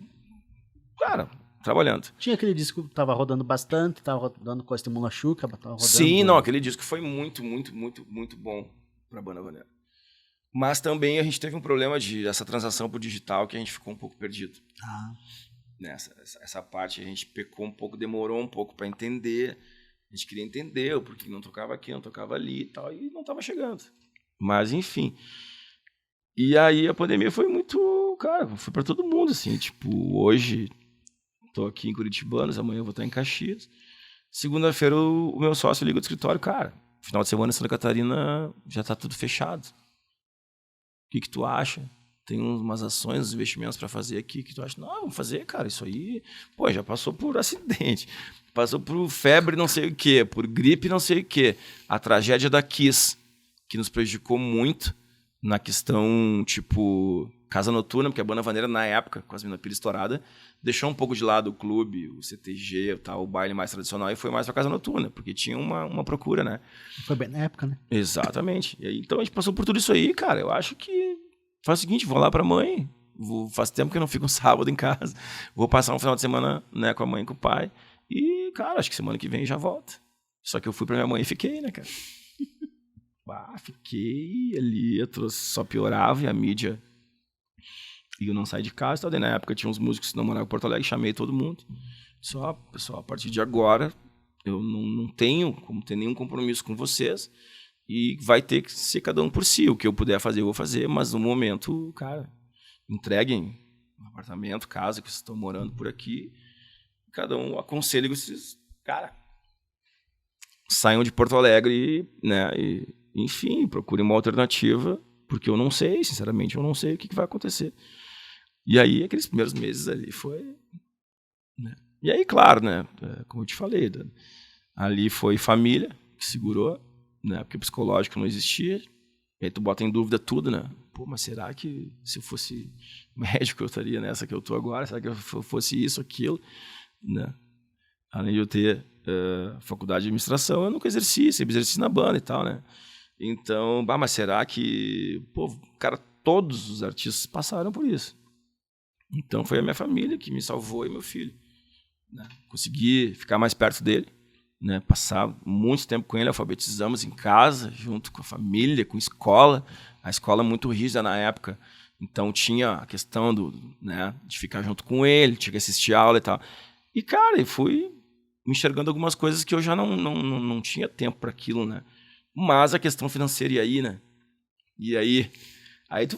cara, trabalhando. Tinha aquele disco que tava rodando bastante, tava rodando com a Estimula Xuca, tava rodando. Sim, não, aquele disco foi muito, muito, muito, muito bom pra Banda Vaneira. Mas também a gente teve um problema essa transação pro digital que a gente ficou um pouco perdido. Essa parte a gente pecou um pouco, demorou um pouco para entender. A gente queria entender o porquê não tocava aqui, não tocava ali e tal, e não estava chegando. Mas, enfim. E aí a pandemia foi muito, cara, foi para todo mundo, assim. Tipo, hoje tô aqui em Curitibanos, amanhã eu vou estar em Caxias. Segunda-feira o meu sócio liga do escritório, cara, final de semana em Santa Catarina já tá tudo fechado. que tu acha? Tem umas ações, uns investimentos para fazer aqui, que tu acha? Não, vamos fazer, cara, isso aí, pô, já passou por acidente, passou por febre não sei o quê, por gripe não sei o quê. A tragédia da Kiss, que nos prejudicou muito na questão, tipo, Casa Noturna, porque a banda vaneira, na época, com as Minapira estourada, deixou um pouco de lado o clube, o CTG, o baile mais tradicional, e foi mais pra Casa Noturna, porque tinha uma procura, né? Foi bem na época, né? Exatamente. E aí, então a gente passou por tudo isso aí, cara. Eu acho que faz o seguinte, vou lá pra mãe, faz tempo que eu não fico um sábado em casa, vou passar um final de semana, né, com a mãe e com o pai, e, cara, acho que semana que vem já volto. Só que eu fui pra minha mãe e fiquei, né, cara? Fiquei ali, só piorava, e a mídia... E eu não saí de casa, tá? Daí na época tinha uns músicos que não moravam em Porto Alegre, chamei todo mundo. Só, pessoal, a partir de agora, eu não tenho como ter nenhum compromisso com vocês, e vai ter que ser cada um por si. O que eu puder fazer, eu vou fazer, mas no momento, cara, entreguem um apartamento, casa, que vocês estão morando por aqui, cada um aconselha que vocês, cara, saiam de Porto Alegre, né, e, enfim, procurem uma alternativa, porque eu não sei, sinceramente, eu não sei o que vai acontecer. E aí, aqueles primeiros meses ali foi... Né? E aí, claro, né? Como eu te falei, ali foi família que segurou, né? Porque o psicológico não existia. E aí tu bota em dúvida tudo, né? Pô, mas será que se eu fosse médico eu estaria nessa que eu tô agora? Será que eu fosse isso, aquilo? Né? Além de eu ter faculdade de administração, eu nunca exerci, sempre exerci na banda e tal, né? Então, mas será que... Pô, cara, todos os artistas passaram por isso. Então, foi a minha família que me salvou e meu filho. Né? Consegui ficar mais perto dele, né? Passar muito tempo com ele, alfabetizamos em casa, junto com a família, com a escola. A escola muito rígida na época. Então, tinha a questão né, de ficar junto com ele, tinha que assistir aula e tal. E, cara, eu fui enxergando algumas coisas que eu já não tinha tempo para aquilo, né? Mas a questão financeira, e aí, né? E aí tu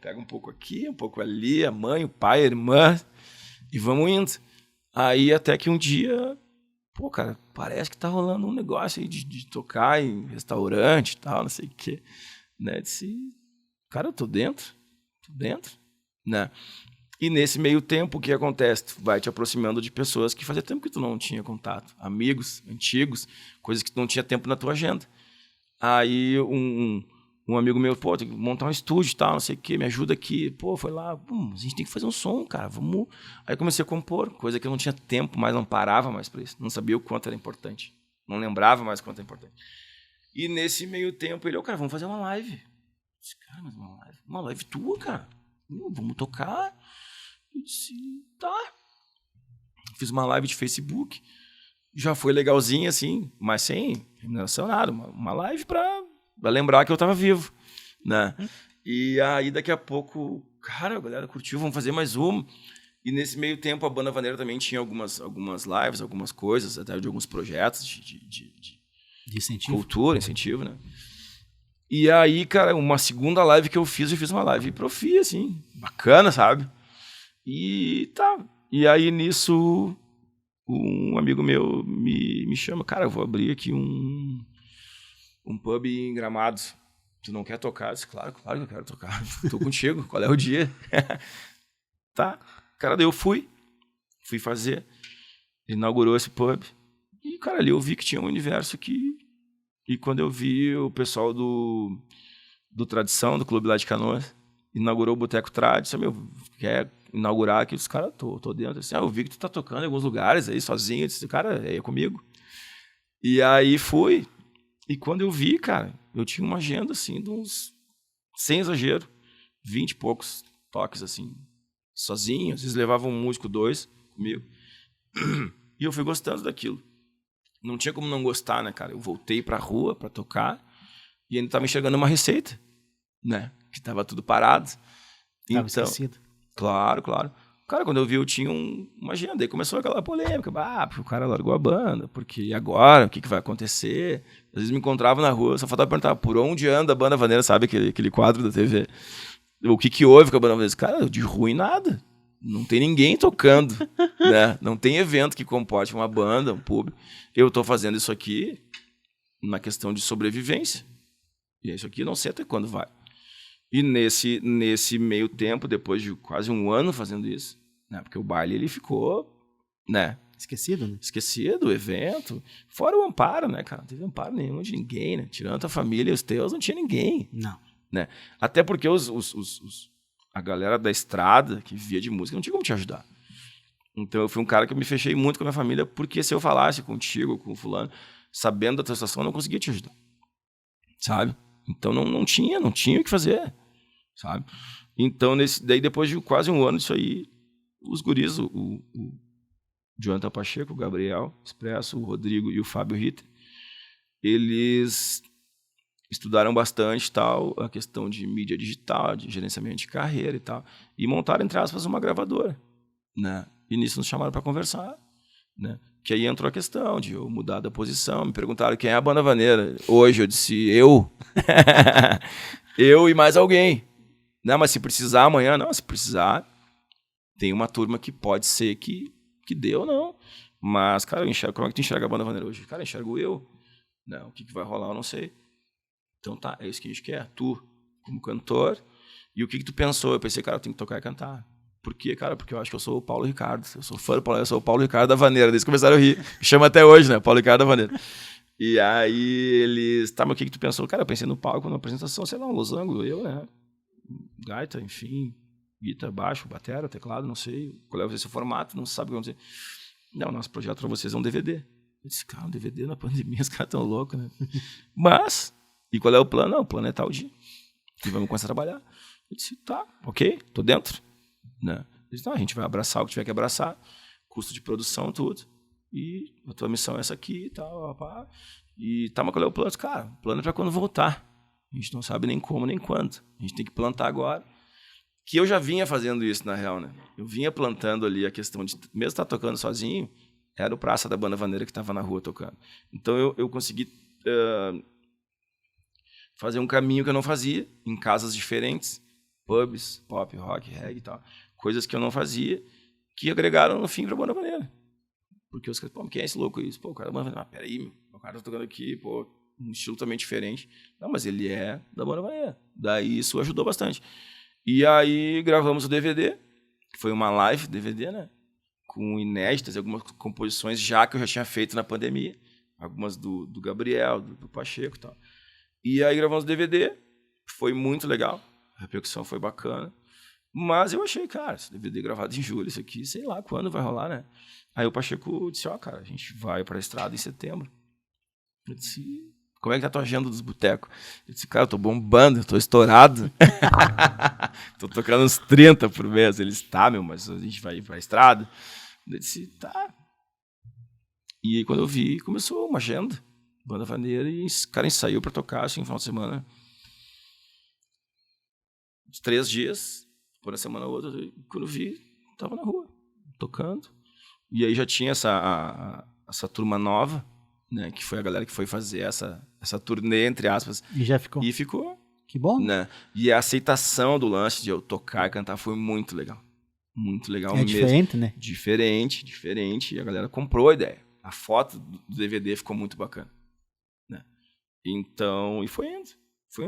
pega um pouco aqui, um pouco ali, a mãe, o pai, a irmã, e vamos indo. Aí até que um dia, pô, cara, parece que tá rolando um negócio aí de tocar em restaurante e tal, não sei o quê. Né? Disse, cara, eu tô dentro, né? E nesse meio tempo, o que acontece? Tu vai te aproximando de pessoas que fazia tempo que tu não tinha contato. Amigos, antigos, coisas que tu não tinha tempo na tua agenda. Aí um amigo meu, pô, tem que montar um estúdio e tal, não sei o quê, me ajuda aqui. Pô, foi lá, a gente tem que fazer um som, cara, vamos... Aí comecei a compor, coisa que eu não tinha tempo mais, não parava mais pra isso. Não sabia o quanto era importante. Não lembrava mais o quanto era importante. E nesse meio tempo, ele, cara, vamos fazer uma live. Eu disse, cara, mas uma live tua, cara? Vamos tocar? Eu disse, tá. Fiz uma live de Facebook, já foi legalzinha, assim, mas sem remuneração, nada. Uma live pra lembrar que eu tava vivo, né? E aí, daqui a pouco, cara, a galera curtiu, vamos fazer mais uma. E nesse meio tempo, a Banda Vaneira também tinha algumas lives, algumas coisas, até de alguns projetos de incentivo. Cultura, incentivo, né? E aí, cara, uma segunda live que eu fiz uma live profi, assim, bacana, sabe? E tá. E aí, nisso, um amigo meu me chama, cara, eu vou abrir aqui um pub em Gramados. Tu não quer tocar? Eu disse, claro que eu quero tocar. Tô contigo, qual é o dia? Tá. Cara, daí eu fui fazer. Ele inaugurou esse pub. E, cara, ali eu vi que tinha um universo aqui. E quando eu vi o pessoal do Tradição, do clube lá de Canoas, inaugurou o Boteco Trad, disse, meu, quer inaugurar aqui? Os caras, tô dentro. Assim, eu vi que tu tá tocando em alguns lugares aí, sozinho. Eu disse, cara, é comigo. E aí fui. E quando eu vi, cara, eu tinha uma agenda, assim, de uns, sem exagero, 20 e poucos toques, assim, sozinho. Às vezes levava um músico, 2 comigo. E eu fui gostando daquilo. Não tinha como não gostar, né, cara? Eu voltei pra rua pra tocar e ainda tava enxergando uma receita, né? Que tava tudo parado. Tava esquecido. Claro. Cara, quando eu vi, eu tinha uma agenda. Aí começou aquela polêmica. Porque o cara largou a banda. Porque e agora? O que vai acontecer? Às vezes me encontrava na rua, só faltava perguntar por onde anda a Banda Vaneira, sabe? Aquele quadro da TV. O que houve com a Banda Vaneira? Cara, de ruim nada. Não tem ninguém tocando, né? Não tem evento que comporte uma banda, um público. Eu tô fazendo isso aqui na questão de sobrevivência. E isso aqui eu não sei até quando vai. E nesse meio tempo, depois de quase um ano fazendo isso, né? Porque o baile ele ficou, né? Esquecido, né? Esquecido, o evento. Fora o amparo, né, cara? Não teve amparo nenhum de ninguém, né? Tirando a família e os teus, não tinha ninguém. Não. Né? Até porque a galera da estrada que via de música não tinha como te ajudar. Então eu fui um cara que eu me fechei muito com a minha família, porque se eu falasse contigo, com o fulano, sabendo da tua situação, eu não conseguia te ajudar. Sabe? Então não tinha o que fazer. Sabe? Então, daí depois de quase um ano disso aí, os guris, o Jonathan Pacheco, o Gabriel Expresso, o Rodrigo e o Fábio Ritter, eles estudaram bastante tal, a questão de mídia digital, de gerenciamento de carreira e tal, e montaram, entre aspas, uma gravadora, né? E nisso nos chamaram para conversar, né? Que aí entrou a questão de eu mudar da posição, me perguntaram quem é a banda vaneira. Hoje eu disse eu, eu e mais alguém. Não, mas se precisar amanhã, não, se precisar, tem uma turma que pode ser que dê ou não. Mas, cara, eu enxergo, como é que tu enxerga a banda vaneira hoje? Cara, eu enxergo eu. Não, o que vai rolar eu não sei. Então tá, é isso que a gente quer. Tu, como cantor. E o que tu pensou? Eu pensei, cara, eu tenho que tocar e cantar. Por quê, cara? Porque eu acho que eu sou o Paulo Ricardo. Eu sou fã do Paulo, eu sou o Paulo Ricardo da Vaneira. Desde que começaram a rir. Me chama até hoje, né? Paulo Ricardo da Vaneira. E aí eles... Tá, mas o que tu pensou? Cara, eu pensei no palco, na apresentação, sei lá, um losango, eu, né? Gaita, enfim, guitarra, baixo, batera, teclado, não sei. Qual é o seu formato, não sabe o que vamos dizer. Não, nosso projeto para vocês é um DVD. Eu disse, cara, um DVD na pandemia, os caras tão loucos, né? Mas... E qual é o plano? Não, o plano é tal dia. E vamos começar a trabalhar. Eu disse, tá, ok, tô dentro. Né? Eu disse, não, a gente vai abraçar o que tiver que abraçar. Custo de produção, tudo. E a tua missão é essa aqui e tal. Pá. E tá, mas qual é o plano? Cara, o plano é pra quando voltar. A gente não sabe nem como, nem quando. A gente tem que plantar agora. Que eu já vinha fazendo isso, na real, né? Eu vinha plantando ali a questão de, mesmo estar tocando sozinho, era o praça da banda vaneira que estava na rua tocando. Então eu consegui... fazer um caminho que eu não fazia, em casas diferentes, pubs, pop, rock, reggae e tal. Coisas que eu não fazia, que agregaram no fim pra banda vaneira. Porque os caras, pô, quem é esse louco aí? Pô, o cara da banda vaneira, peraí, meu, o cara tá tocando aqui, pô, um estilo também diferente. Não, mas ele é da banda vaneira. Daí isso ajudou bastante. E aí gravamos o DVD, que foi uma live DVD, né? Com inéditas, algumas composições já que eu já tinha feito na pandemia. Algumas do Gabriel, do Pacheco e tal. E aí gravamos o DVD, foi muito legal, a repercussão foi bacana, mas eu achei, cara, esse DVD gravado em julho, isso aqui, sei lá quando vai rolar, né? Aí o Pacheco disse, cara, a gente vai pra estrada em setembro. Eu disse, como é que tá a tua agenda dos botecos? Eu disse, cara, eu tô bombando, eu tô estourado. Tô tocando uns 30 por mês. Eles, tá, meu, mas a gente vai pra estrada. Eu disse, tá. E aí quando eu vi, começou uma agenda. Banda vaneira, e o cara ensaiou pra tocar, assim, no final de semana. De 3 dias, por uma semana ou outra, quando eu vi, tava na rua, tocando. E aí já tinha essa turma nova, né, que foi a galera que foi fazer essa turnê, entre aspas. E já ficou? E ficou. Que bom. Né? E a aceitação do lance de eu tocar e cantar foi muito legal. Muito legal mesmo. Diferente, né? Diferente. E a galera comprou a ideia. A foto do DVD ficou muito bacana. Então, e foi indo.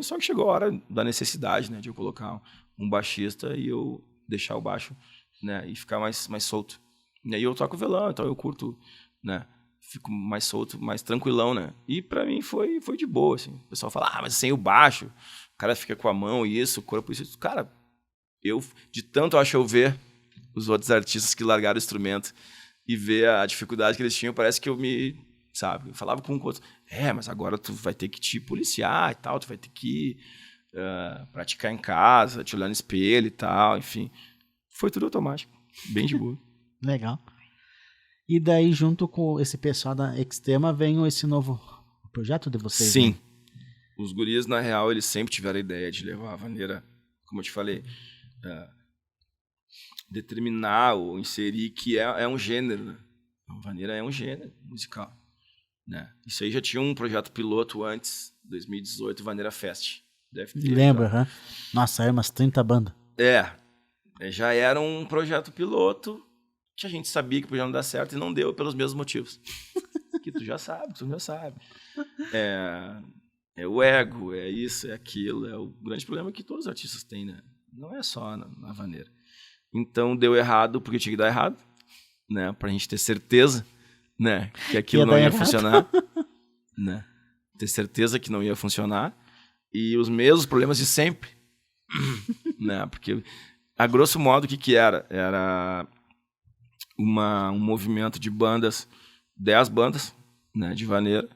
Só que chegou a hora da necessidade, né, de eu colocar um baixista e eu deixar o baixo, né, e ficar mais solto. E aí eu toco violão, então eu curto, né, fico mais solto, mais tranquilão, né. E pra mim foi de boa, assim. O pessoal fala, mas sem o baixo, o cara fica com a mão e isso, o corpo isso. Cara, eu, de tanto eu acho eu ver os outros artistas que largaram o instrumento e ver a dificuldade que eles tinham, parece que eu sabe, eu falava com o outro, mas agora tu vai ter que te policiar e tal, tu vai ter que praticar em casa, te olhar no espelho e tal, enfim. Foi tudo automático, bem de boa. Legal. E daí, junto com esse pessoal da Extrema, vem esse novo projeto de vocês? Sim. Né? Os guris, na real, eles sempre tiveram a ideia de levar a vaneira, como eu te falei, determinar ou inserir que é um gênero, né? A vaneira é um gênero musical. Né? Isso aí já tinha um projeto piloto antes, 2018, Vaneira Fest. Deve ter. Lembra, né? Nossa, era umas 30 bandas. Já era um projeto piloto que a gente sabia que podia não dar certo e não deu pelos mesmos motivos. Que tu já sabe. É o ego, é isso, é aquilo. É o grande problema que todos os artistas têm, né? Não é só na vaneira. Então deu errado porque tinha que dar errado, né? Pra gente ter certeza, né? Que aquilo não ia funcionar, né? Ter certeza que não ia funcionar. E os mesmos problemas de sempre, né? Porque, a grosso modo, o que era? Era um movimento de bandas, 10 bandas, né? De vaneira,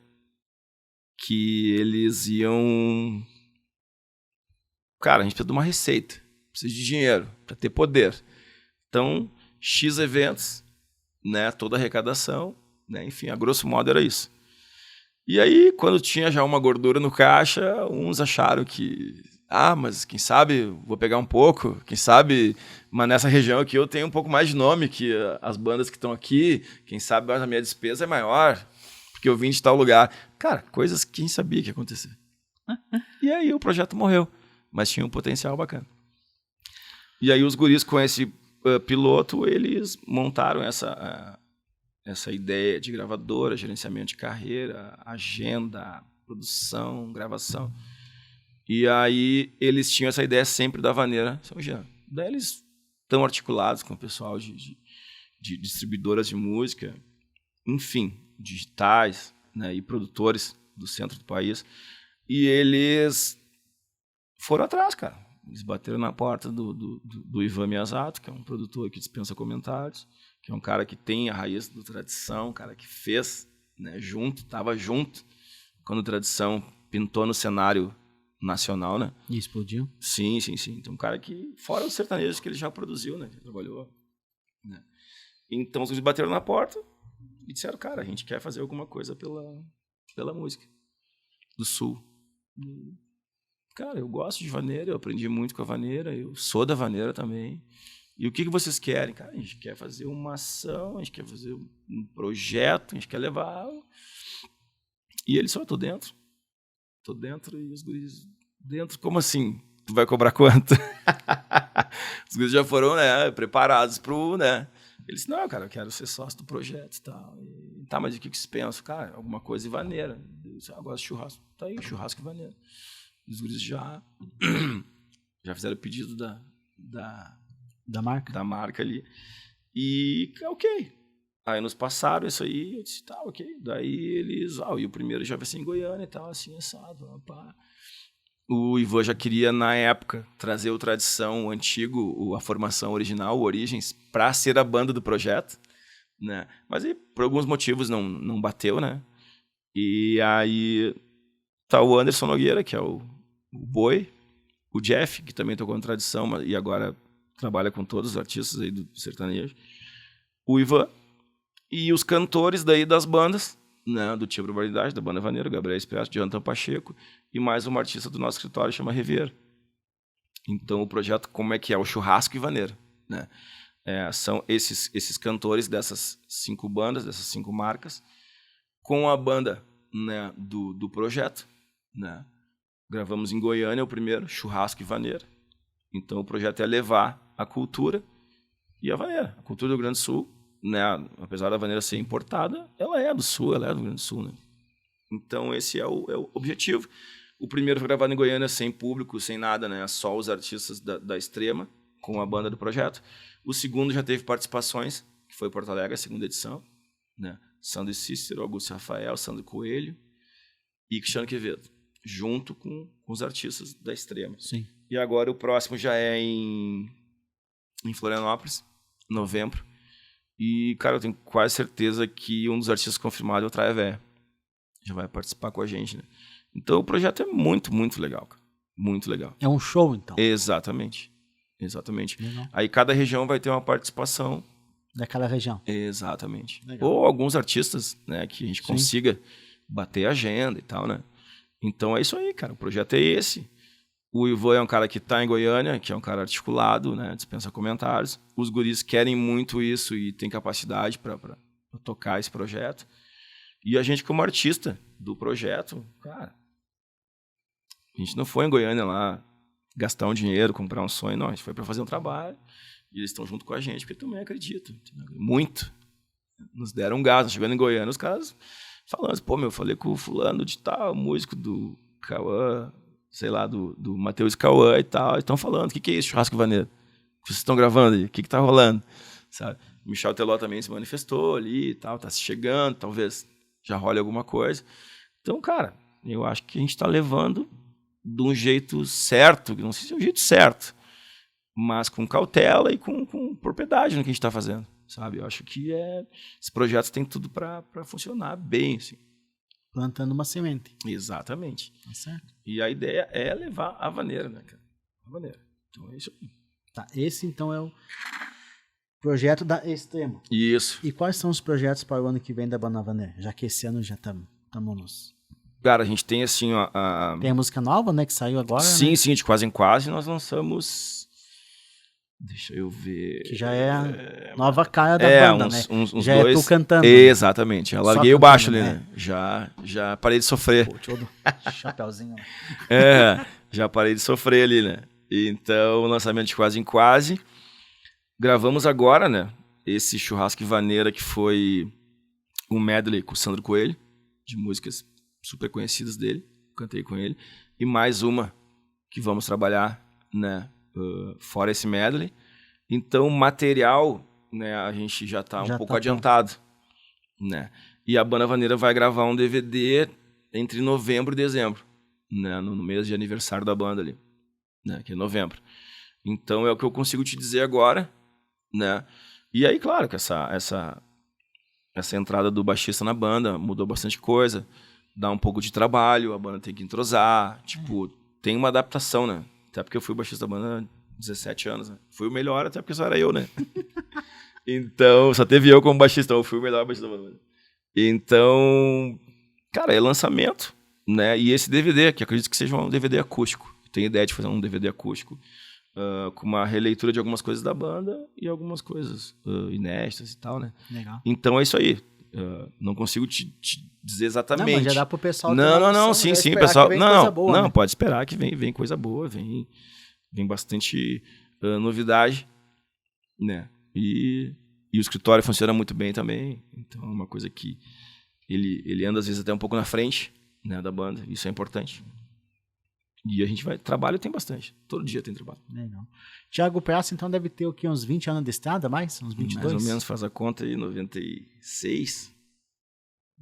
que eles iam... Cara, a gente precisa de uma receita, precisa de dinheiro para ter poder. Então, X eventos, né, toda arrecadação, né, enfim, a grosso modo era isso. E aí, quando tinha já uma gordura no caixa, uns acharam que, mas quem sabe vou pegar um pouco, quem sabe, mas nessa região aqui eu tenho um pouco mais de nome que as bandas que estão aqui, quem sabe a minha despesa é maior, porque eu vim de tal lugar. Cara, coisas que quem sabia que ia acontecer. E aí o projeto morreu, mas tinha um potencial bacana. E aí os guris com esse piloto, eles montaram essa ideia de gravadora, gerenciamento de carreira, agenda, produção, gravação. E aí eles tinham essa ideia sempre da vaneira São Jean. Daí eles estão articulados com o pessoal de distribuidoras de música, enfim, digitais, né, e produtores do centro do país. E eles foram atrás, cara. Eles bateram na porta do Ivan Miyazato, que é um produtor que dispensa comentários, que é um cara que tem a raiz do Tradição, um cara que fez, né, estava junto quando o Tradição pintou no cenário nacional, né? E explodiu? Sim. Então, um cara que, fora os sertanejos que ele já produziu, né? Que trabalhou, né? Então, eles bateram na porta e disseram, cara, a gente quer fazer alguma coisa pela música do Sul. Cara, eu gosto de vaneira, eu aprendi muito com a vaneira, eu sou da vaneira também. E o que vocês querem? Cara, a gente quer fazer uma ação, a gente quer fazer um projeto, a gente quer levar... E eles só, tô dentro e os guris dentro. Como assim? Tu vai cobrar quanto? Os guris já foram, né, preparados pro, né? Eles, não, cara, eu quero ser sócio do projeto e tal. E, tá, mas o que vocês pensam? Cara, alguma coisa em vaneira. Eu disse, eu gosto de churrasco. Tá aí, churrasco e vaneira. Os guris já fizeram o pedido da marca? Da marca ali. E, ok. Aí nos passaram isso aí, eu disse, tá, ok. Daí eles, e o primeiro já vai ser em Goiânia e tal, assim, assado. Pá. O Ivan já queria, na época, trazer o Tradição, o antigo, a formação original, o Origens, para ser a banda do projeto, né? Mas aí, por alguns motivos, não bateu, né? E aí tá o Anderson Nogueira, que é o Boi, o Jeff, que também tocou no Tradição e agora trabalha com todos os artistas aí do sertanejo, o Ivan, e os cantores daí das bandas, né, do Tia Barbaridade, da Banda Vaneira, Gabriel Expresso, Jonathan Pacheco, e mais uma artista do nosso escritório, chama Riviera. Então o projeto, como é que é? O churrasco e vaneira, né? São esses cantores dessas 5 bandas, dessas 5 marcas, com a banda, né, do projeto, né? Gravamos em Goiânia o primeiro, churrasco e vaneira. Então o projeto é levar a cultura e a vaneira. A cultura do Rio Grande do Sul, né, apesar da vaneira ser importada, ela é do Sul, ela é do Rio Grande do Sul, né? Então esse é o objetivo. O primeiro foi gravado em Goiânia sem público, sem nada, né? Só os artistas da Extrema, com a banda do projeto. O segundo já teve participações, que foi Porto Alegre, a segunda edição, né? Sandro Cícero, Augusto Rafael, Sandro Coelho e Cristiano Quevedo, junto com os artistas da Extrema. Sim. E agora o próximo já é em Florianópolis, em novembro. E, cara, eu tenho quase certeza que um dos artistas confirmados é o Traia Véia. Já vai participar com a gente, né? Então o projeto é muito, muito legal, cara. Muito legal. É um show, então? Exatamente. Legal. Aí cada região vai ter uma participação. Daquela região. Exatamente. Legal. Ou alguns artistas, né, que a gente consiga bater a agenda e tal, né? Então é isso aí, cara. O projeto é esse. O Ivan é um cara que está em Goiânia, que é um cara articulado, né? Dispensa comentários. Os guris querem muito isso e tem capacidade para tocar esse projeto. E a gente, como artista do projeto, cara, a gente não foi em Goiânia lá gastar um dinheiro, comprar um sonho, não. A gente foi para fazer um trabalho e eles estão junto com a gente, porque também acreditam. Muito. Nos deram um gás. Chegando em Goiânia, os caras falando, pô, eu falei com o fulano de tal, músico do Cauã, sei lá, do Matheus e Cauã e tal, estão falando, o que é isso, churrasco vaneiro? O que vocês estão gravando aí? O que tá rolando? Sabe? Michel Teló também se manifestou ali e tal, tá se chegando, talvez já role alguma coisa. Então, cara, eu acho que a gente tá levando de um jeito certo, não sei se é um jeito certo, mas com cautela e com propriedade no que a gente está fazendo, sabe? Eu acho que esses projetos têm tudo para funcionar bem, assim. Plantando uma semente. Exatamente. Tá certo. E a ideia é levar a vaneira, né, cara? A vaneira. Então é isso aí. Tá, esse então é o projeto da Extremo. Isso. E quais são os projetos para o ano que vem da Banda Vaneira? Já que esse ano já estamos nos... Cara, a gente tem assim, ó... Tem a música nova, né, que saiu agora, Sim, né? sim, de Quase em Quase nós lançamos... Deixa eu ver... Que já é a nova cara da banda, né? Uns já dois... é tu cantando. Exatamente. Eu larguei o baixo ali, né? né? Já parei de sofrer. Pô, todo chapéuzinho. Já parei de sofrer ali, né? Então, o lançamento de Quase em Quase. Gravamos agora, né? Esse Churrasco e Vaneira, que foi um medley com o Sandro Coelho, de músicas super conhecidas dele. Cantei com ele. E mais uma que vamos trabalhar, né? Fora esse medley. Então, o material, né, a gente já está um pouco adiantado, né? E a Banda Vaneira vai gravar um DVD entre novembro e dezembro, né, no mês de aniversário da banda ali, né, que é novembro. Então, é o que eu consigo te dizer agora, né? E aí, claro, que essa entrada do baixista na banda mudou bastante coisa, dá um pouco de trabalho, a banda tem que entrosar, tipo, tem uma adaptação, né? Até porque eu fui o baixista da banda há 17 anos, né? Fui o melhor, até porque só era eu, né? Então, só teve eu como baixista, eu fui o melhor baixista da banda. Então, cara, é lançamento, né? E esse DVD, que acredito que seja um DVD acústico. Tenho ideia de fazer um DVD acústico com uma releitura de algumas coisas da banda e algumas coisas inéditas e tal, né? Legal. Então, é isso aí. Não consigo te dizer exatamente. Não, mas já dá pro pessoal... Não, sim, pessoal. Não, boa, né? pode esperar que vem coisa boa, vem bastante novidade, né? E o escritório funciona muito bem também, então é uma coisa que ele anda às vezes até um pouco na frente, né, da banda, isso é importante. E a gente trabalho tem bastante, todo dia tem trabalho. Legal. Thiago Praça, então, deve ter o quê, uns 20 anos de estrada, mais? Uns 22? Mais ou menos, faz a conta aí, 96.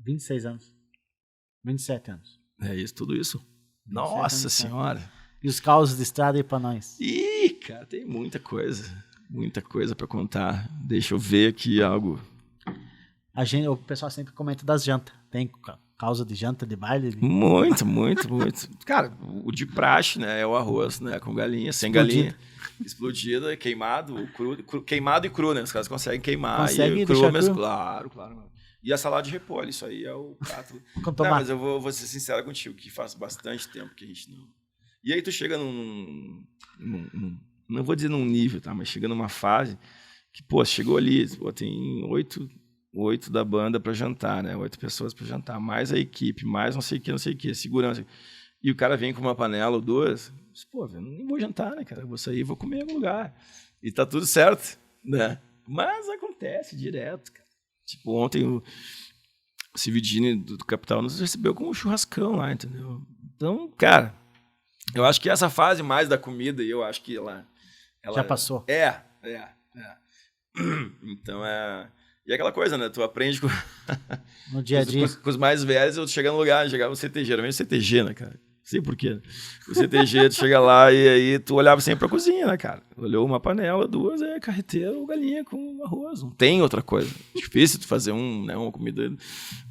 26 anos. 27 anos. É isso, tudo isso. Nossa Senhora. E os causos de estrada aí pra nós? Ih, cara, tem muita coisa pra contar. Deixa eu ver aqui algo. O pessoal sempre comenta das jantas. Tem causa de janta, de baile? Muito. Cara, o de praxe, né, é o arroz, né, com galinha, sem galinha. Explodida, queimado, queimado e cru, né? Os caras conseguem queimar. Consegue e deixar mesmo. cru? Claro. E a salada de repolho, isso aí é o prato. Com Não, tomate. mas eu vou ser sincero contigo, que faz bastante tempo que a gente não... E aí tu chega não vou dizer num nível, tá? Mas chega numa fase que, pô, chegou ali, pô, tem 8 da banda pra jantar, né? 8 pessoas pra jantar, mais a equipe, mais não sei o que, segurança. E o cara vem com uma panela ou duas, pô, eu nem vou jantar, né, cara? Eu vou sair, vou comer em algum lugar. E tá tudo certo, né? Mas acontece direto, cara. Tipo, ontem o Cividini do Capital nos recebeu com um churrascão lá, entendeu? Então, cara, eu acho que essa fase mais da comida, eu acho que ela já passou. É. Então, E é aquela coisa, né? Tu aprende no dia a dia. Com os mais velhos, eu chego no lugar, chegava no CTG, geralmente CTG, né, cara? Não sei porquê. O CTG, tu chega lá e aí tu olhava sempre pra cozinha, né, cara? Olhou uma panela, 2, carreteiro ou galinha com arroz. Não tem outra coisa. Difícil tu fazer uma comida,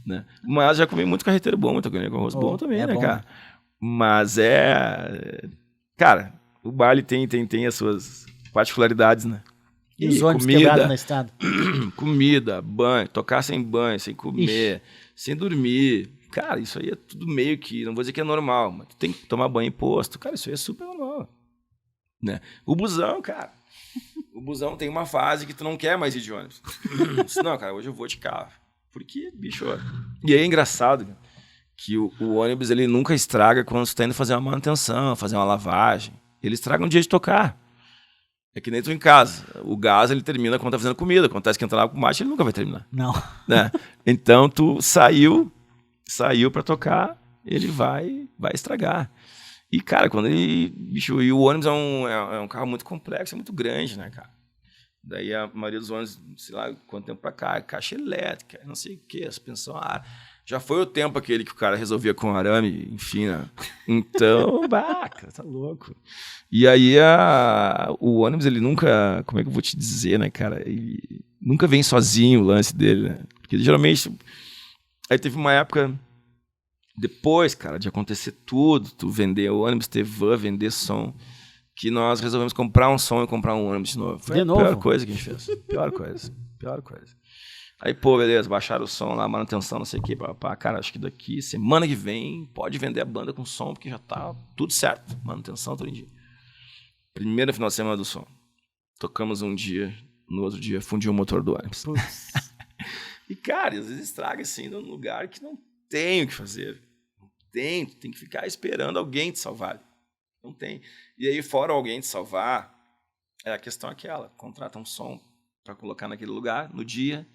né? Mas já comi muito carreteiro bom, muita galinha com arroz bom também, né, bom, cara? Mas cara, o baile tem as suas particularidades, né? E os ônibus quebrados na estrada? Comida, banho, tocar sem banho, sem comer, sem dormir. Cara, isso aí é tudo meio que, não vou dizer que é normal, mas tu tem que tomar banho em posto. Cara, isso aí é super normal, né? O busão, cara, tem uma fase que tu não quer mais ir de ônibus. Não, cara, hoje eu vou de carro. Por quê, bicho? E aí é engraçado, cara, que o ônibus, ele nunca estraga quando tu tá indo fazer uma manutenção, fazer uma lavagem. Ele estraga no dia de tocar. É que nem tu em casa. O gás, ele termina quando tá fazendo comida. Quando tá esquentando água com mate, ele nunca vai terminar. Não. Né? Então, tu saiu pra tocar, ele vai estragar. E, cara, quando ele... Bicho, e o ônibus é um carro muito complexo, é muito grande, né, cara? Daí a maioria dos ônibus, sei lá, quanto tempo pra cá, caixa elétrica, não sei o quê, suspensão a ar. Já foi o tempo aquele que o cara resolvia com arame, enfim, né? Então, cara, tá louco. E aí o ônibus, ele nunca, como é que eu vou te dizer, né, cara? Ele nunca vem sozinho o lance dele, né? Porque geralmente, aí teve uma época, depois, cara, de acontecer tudo, tu vender ônibus, ter van, vender som, que nós resolvemos comprar um som e comprar um ônibus de novo. Foi a pior coisa que a gente fez. Pior coisa. Aí, pô, beleza, baixaram o som lá, manutenção, não sei o quê, papá. Cara, acho que daqui, semana que vem, pode vender a banda com som, porque já tá tudo certo. Manutenção todo dia. Primeiro final de semana do som. Tocamos um dia, no outro dia fundiu o motor do ônibus. E, cara, às vezes estraga assim num lugar que não tem o que fazer. Não tem, tu tem que ficar esperando alguém te salvar. Não tem. E aí, fora alguém te salvar, a questão é aquela, contrata um som para colocar naquele lugar, no dia,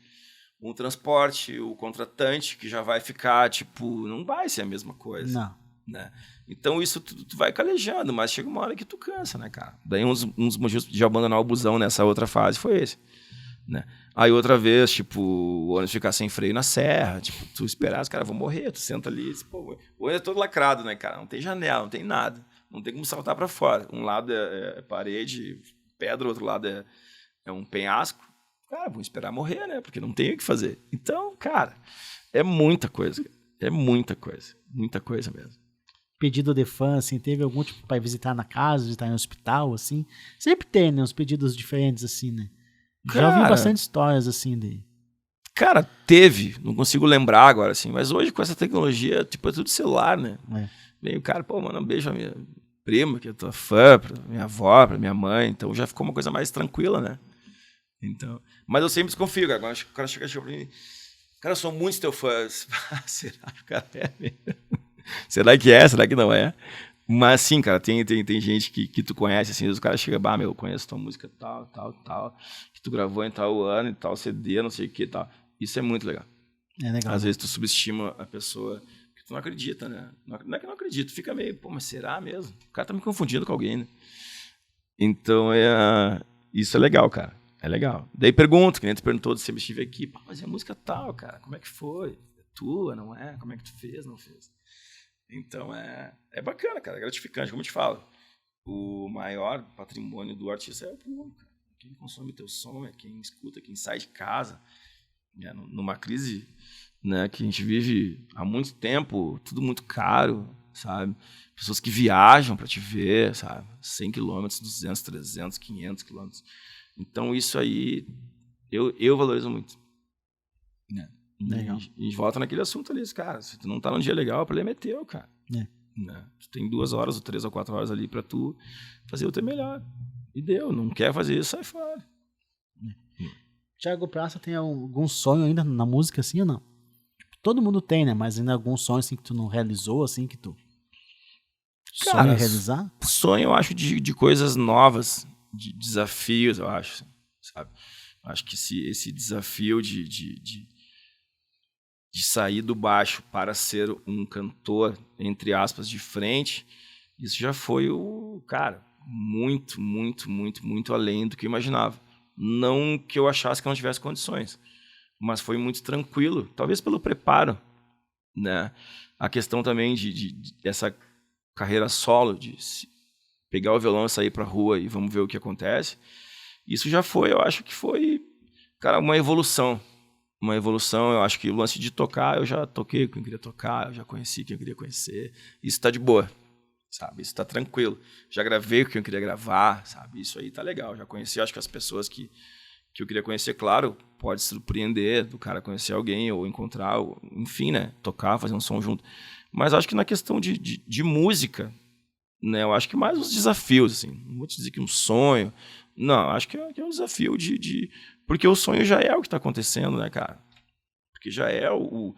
um transporte, o contratante, que já vai ficar, tipo, não vai ser a mesma coisa. Não. Né? Então, isso tu vai calejando, mas chega uma hora que tu cansa, né, cara? Daí, um dos motivos de abandonar o busão nessa outra fase foi esse. Né? Aí, outra vez, tipo, o ônibus ficar sem freio na serra, tipo, tu esperar, os caras vão morrer, tu senta ali, pô, o ônibus é todo lacrado, né, cara? Não tem janela, não tem nada. Não tem como saltar para fora. Um lado é parede, pedra, o outro lado é um penhasco. Cara, vão esperar morrer, né? Porque não tem o que fazer. Então, cara, é muita coisa. É muita coisa. Muita coisa mesmo. Pedido de fã, assim, teve algum tipo para visitar na casa, visitar em hospital, assim? Sempre tem, né? Uns pedidos diferentes, assim, né? Já ouvi bastante histórias, assim, de... Cara, teve. Não consigo lembrar agora, assim. Mas hoje, com essa tecnologia, tipo, é tudo celular, né? Vem o cara, pô, manda um beijo pra minha prima, que é tua fã, pra minha avó, pra minha mãe. Então, já ficou uma coisa mais tranquila, né? Então, mas eu sempre desconfio, cara. Quando o cara chega pra mim, cara, eu sou muito teu fã. Será que o cara é mesmo? Será que é? Será que não é? Mas sim, cara, tem gente que tu conhece, assim, os caras chegam, meu, eu conheço tua música tal, que tu gravou em tal ano, em tal CD, não sei o que, tal. Isso é muito legal. É legal. Às vezes tu subestima a pessoa que tu não acredita, né? Não é que não acredito, fica meio, pô, mas será mesmo? O cara tá me confundindo com alguém, né? Então, isso é legal, cara. É legal. Daí pergunto, que nem tu perguntou se eu estive aqui. Pô, mas é a música tal, cara? Como é que foi? É tua, não é? Como é que tu fez, não fez? Então, é bacana, cara. É gratificante, como eu te falo. O maior patrimônio do artista é o público. Quem consome teu som, é quem escuta, quem sai de casa. Numa crise, né, que a gente vive há muito tempo, tudo muito caro, sabe? Pessoas que viajam para te ver, sabe? 100 quilômetros, 200, 300, 500 quilômetros. Então, isso aí, eu valorizo muito. Né? Legal. E volta naquele assunto ali, cara. Se tu não tá num dia legal, o problema é teu, cara. Né? Tu tem 2 horas, ou 3 ou 4 horas ali pra tu fazer o teu melhor. E deu. Não quer fazer isso, sai fora. Thiago Praça tem algum sonho ainda na música, assim, ou não? Tipo, todo mundo tem, né? Mas ainda algum sonho, assim, que tu não realizou, assim, que tu sonha em realizar? Sonho, eu acho, de coisas novas, de desafios, eu acho, sabe? Eu acho que esse desafio de sair do baixo para ser um cantor, entre aspas, de frente, isso já foi muito, muito, muito, muito além do que eu imaginava. Não que eu achasse que eu não tivesse condições, mas foi muito tranquilo, talvez pelo preparo, né? A questão também dessa carreira solo, de pegar o violão e sair para a rua e vamos ver o que acontece, isso já foi, eu acho que foi, cara, uma evolução. Uma evolução, eu acho que o lance de tocar, eu já toquei quem eu queria tocar, eu já conheci quem eu queria conhecer, isso tá de boa, sabe? Isso tá tranquilo. Já gravei o que eu queria gravar, sabe? Isso aí tá legal. Já conheci, acho que as pessoas que eu queria conhecer, claro, pode surpreender do cara conhecer alguém ou encontrar, ou, enfim, né? Tocar, fazer um som junto. Mas acho que na questão de música, né? Eu acho que mais os desafios, assim. Não vou te dizer que um sonho. Não, acho que é um desafio porque o sonho já é o que está acontecendo, né, cara? Porque já é o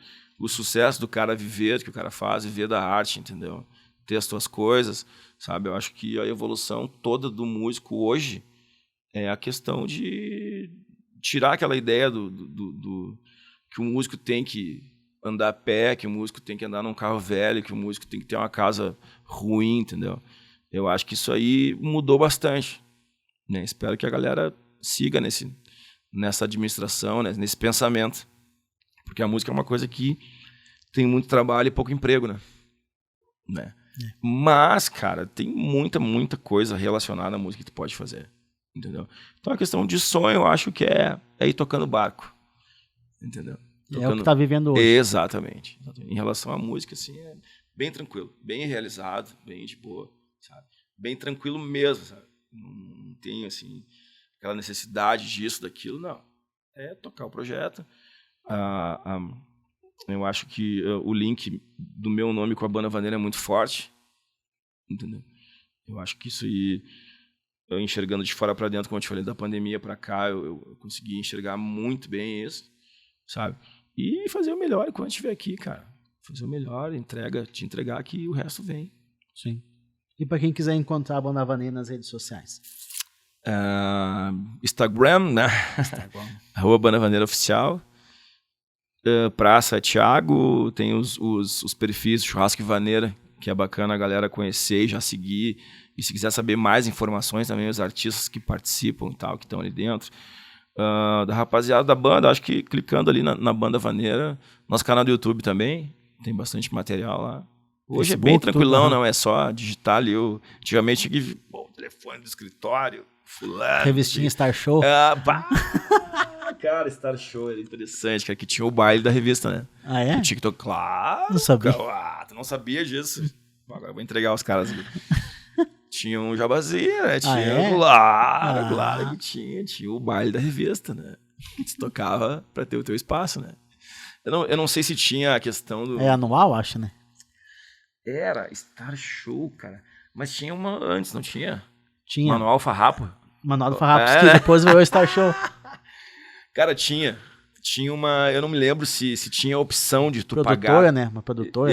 sucesso do cara viver, que o cara faz, viver da arte, entendeu? Ter as suas coisas, sabe? Eu acho que a evolução toda do músico hoje é a questão de tirar aquela ideia do que o músico tem que andar a pé, que o músico tem que andar num carro velho, que o músico tem que ter uma casa ruim, entendeu? Eu acho que isso aí mudou bastante, né? Espero que a galera siga nessa administração, né? Nesse pensamento, porque a música é uma coisa que tem muito trabalho e pouco emprego, né? Mas, cara, tem muita coisa relacionada à música que tu pode fazer, entendeu? Então a questão de sonho, eu acho que é ir tocando barco, entendeu? É o que tá vivendo hoje. Exatamente. Em relação à música, assim, é bem tranquilo, bem realizado, bem de boa, sabe? Bem tranquilo mesmo, sabe? Não tenho, assim, aquela necessidade disso, daquilo, não. É tocar o projeto. Eu acho que o link do meu nome com a Banda Vaneira é muito forte, entendeu? Eu acho que isso aí, eu enxergando de fora para dentro, como eu te falei, da pandemia para cá, eu consegui enxergar muito bem isso, sabe? E fazer o melhor enquanto estiver aqui, cara. Fazer o melhor, te entregar que o resto vem. Sim. E para quem quiser encontrar a Banda Vaneira nas redes sociais? Instagram, né? @Banda Vaneira Oficial. Praça Thiago, tem os perfis Churrasco e Vaneira, que é bacana a galera conhecer e já seguir. E se quiser saber mais informações também, os artistas que participam e tal, que estão ali dentro. Da rapaziada da banda, acho que clicando ali na Banda Vaneira. Nosso canal do YouTube também, tem bastante material lá. Hoje Facebook, é bem tranquilão, tudo, não é só digitar ali. Antigamente tinha que o telefone do escritório, fulano. Revistinha Star Show. Cara, Star Show era interessante, cara, que tinha o baile da revista, né? Ah, é? O TikTok, claro. Não sabia. Tu não sabia disso. Agora eu vou entregar os caras ali. Tinha um jabazinho, né? Tinha, claro que tinha. Tinha o baile da revista, né? Que tu tocava pra ter o teu espaço, né? Eu não sei se tinha a questão do... É anual, acho, né? Era Star Show, cara. Mas tinha uma antes, não tinha? Tinha. Manual Farrapo. Manual do Farrapo, que depois veio o Star Show. Cara, tinha uma... Eu não me lembro se tinha a opção de tu pagar... Produtora, né? Uma produtora.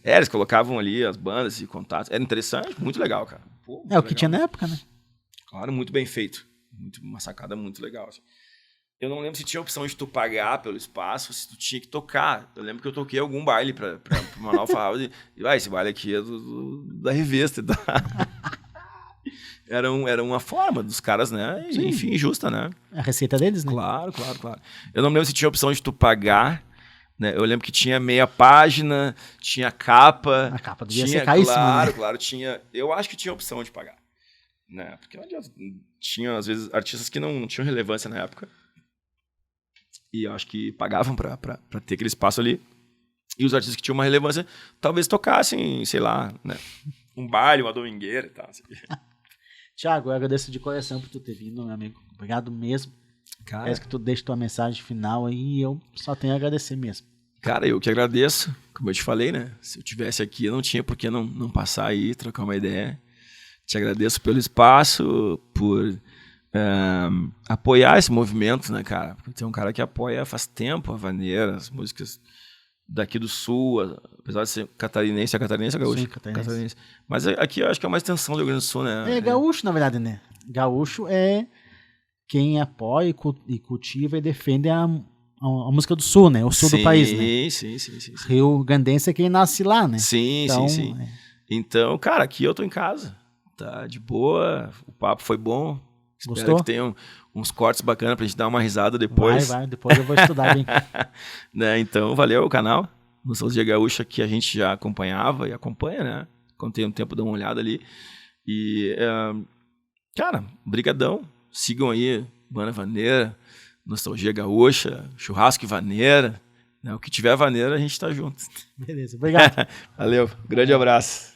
Eles colocavam ali as bandas e contatos. Era interessante, muito legal, cara. Pô, o que tinha na época, né? Claro, muito bem feito. Uma sacada muito legal. Assim. Eu não lembro se tinha a opção de tu pagar pelo espaço, se tu tinha que tocar. Eu lembro que eu toquei algum baile pro Manual Farrapo e esse baile aqui é da revista. Era uma forma dos caras, né? Sim. Enfim, justa, né? A receita deles, né? Claro. Eu não me lembro se tinha a opção de tu pagar, né? Eu lembro que tinha meia página, tinha capa. A capa devia ser caríssima, né? Claro, tinha. Eu acho que tinha a opção de pagar, né? Porque tinha, às vezes, artistas que não tinham relevância na época. E eu acho que pagavam pra ter aquele espaço ali. E os artistas que tinham uma relevância, talvez tocassem, sei lá, né? Um baile, uma domingueira e tal. Assim. Thiago, eu agradeço de coração por tu ter vindo, meu amigo. Obrigado mesmo. Cara, parece que tu deixa tua mensagem final aí e eu só tenho a agradecer mesmo. Cara, eu que agradeço. Como eu te falei, né? Se eu tivesse aqui, eu não tinha por que não passar aí, trocar uma ideia. Te agradeço pelo espaço, por apoiar esse movimento, né, cara? Porque tem um cara que apoia faz tempo a Vaneira, as músicas daqui do Sul, apesar de ser catarinense, é catarinense ou gaúcho? Sim, catarinense. Mas aqui eu acho que é uma extensão do Rio Grande do Sul, né? É gaúcho, na verdade, né? Gaúcho é quem apoia e cultiva e defende a música do Sul, né? O sul do país, né? Sim. Rio Grandense é quem nasce lá, né? Sim. Então, cara, aqui eu tô em casa. Tá de boa, o papo foi bom. Gostou? Espero que tenham uns cortes bacanas pra gente dar uma risada depois. Vai, depois eu vou estudar bem. Né? Então, valeu o canal. Nostalgia Gaúcha, que a gente já acompanhava e acompanha, né? Quando tem um tempo, dá uma olhada ali. E, cara, brigadão. Sigam aí, Banda Vaneira, Nostalgia Gaúcha, Churrasco e Vaneira. Né? O que tiver Vaneira, a gente tá junto. Beleza, obrigado. Valeu, grande abraço.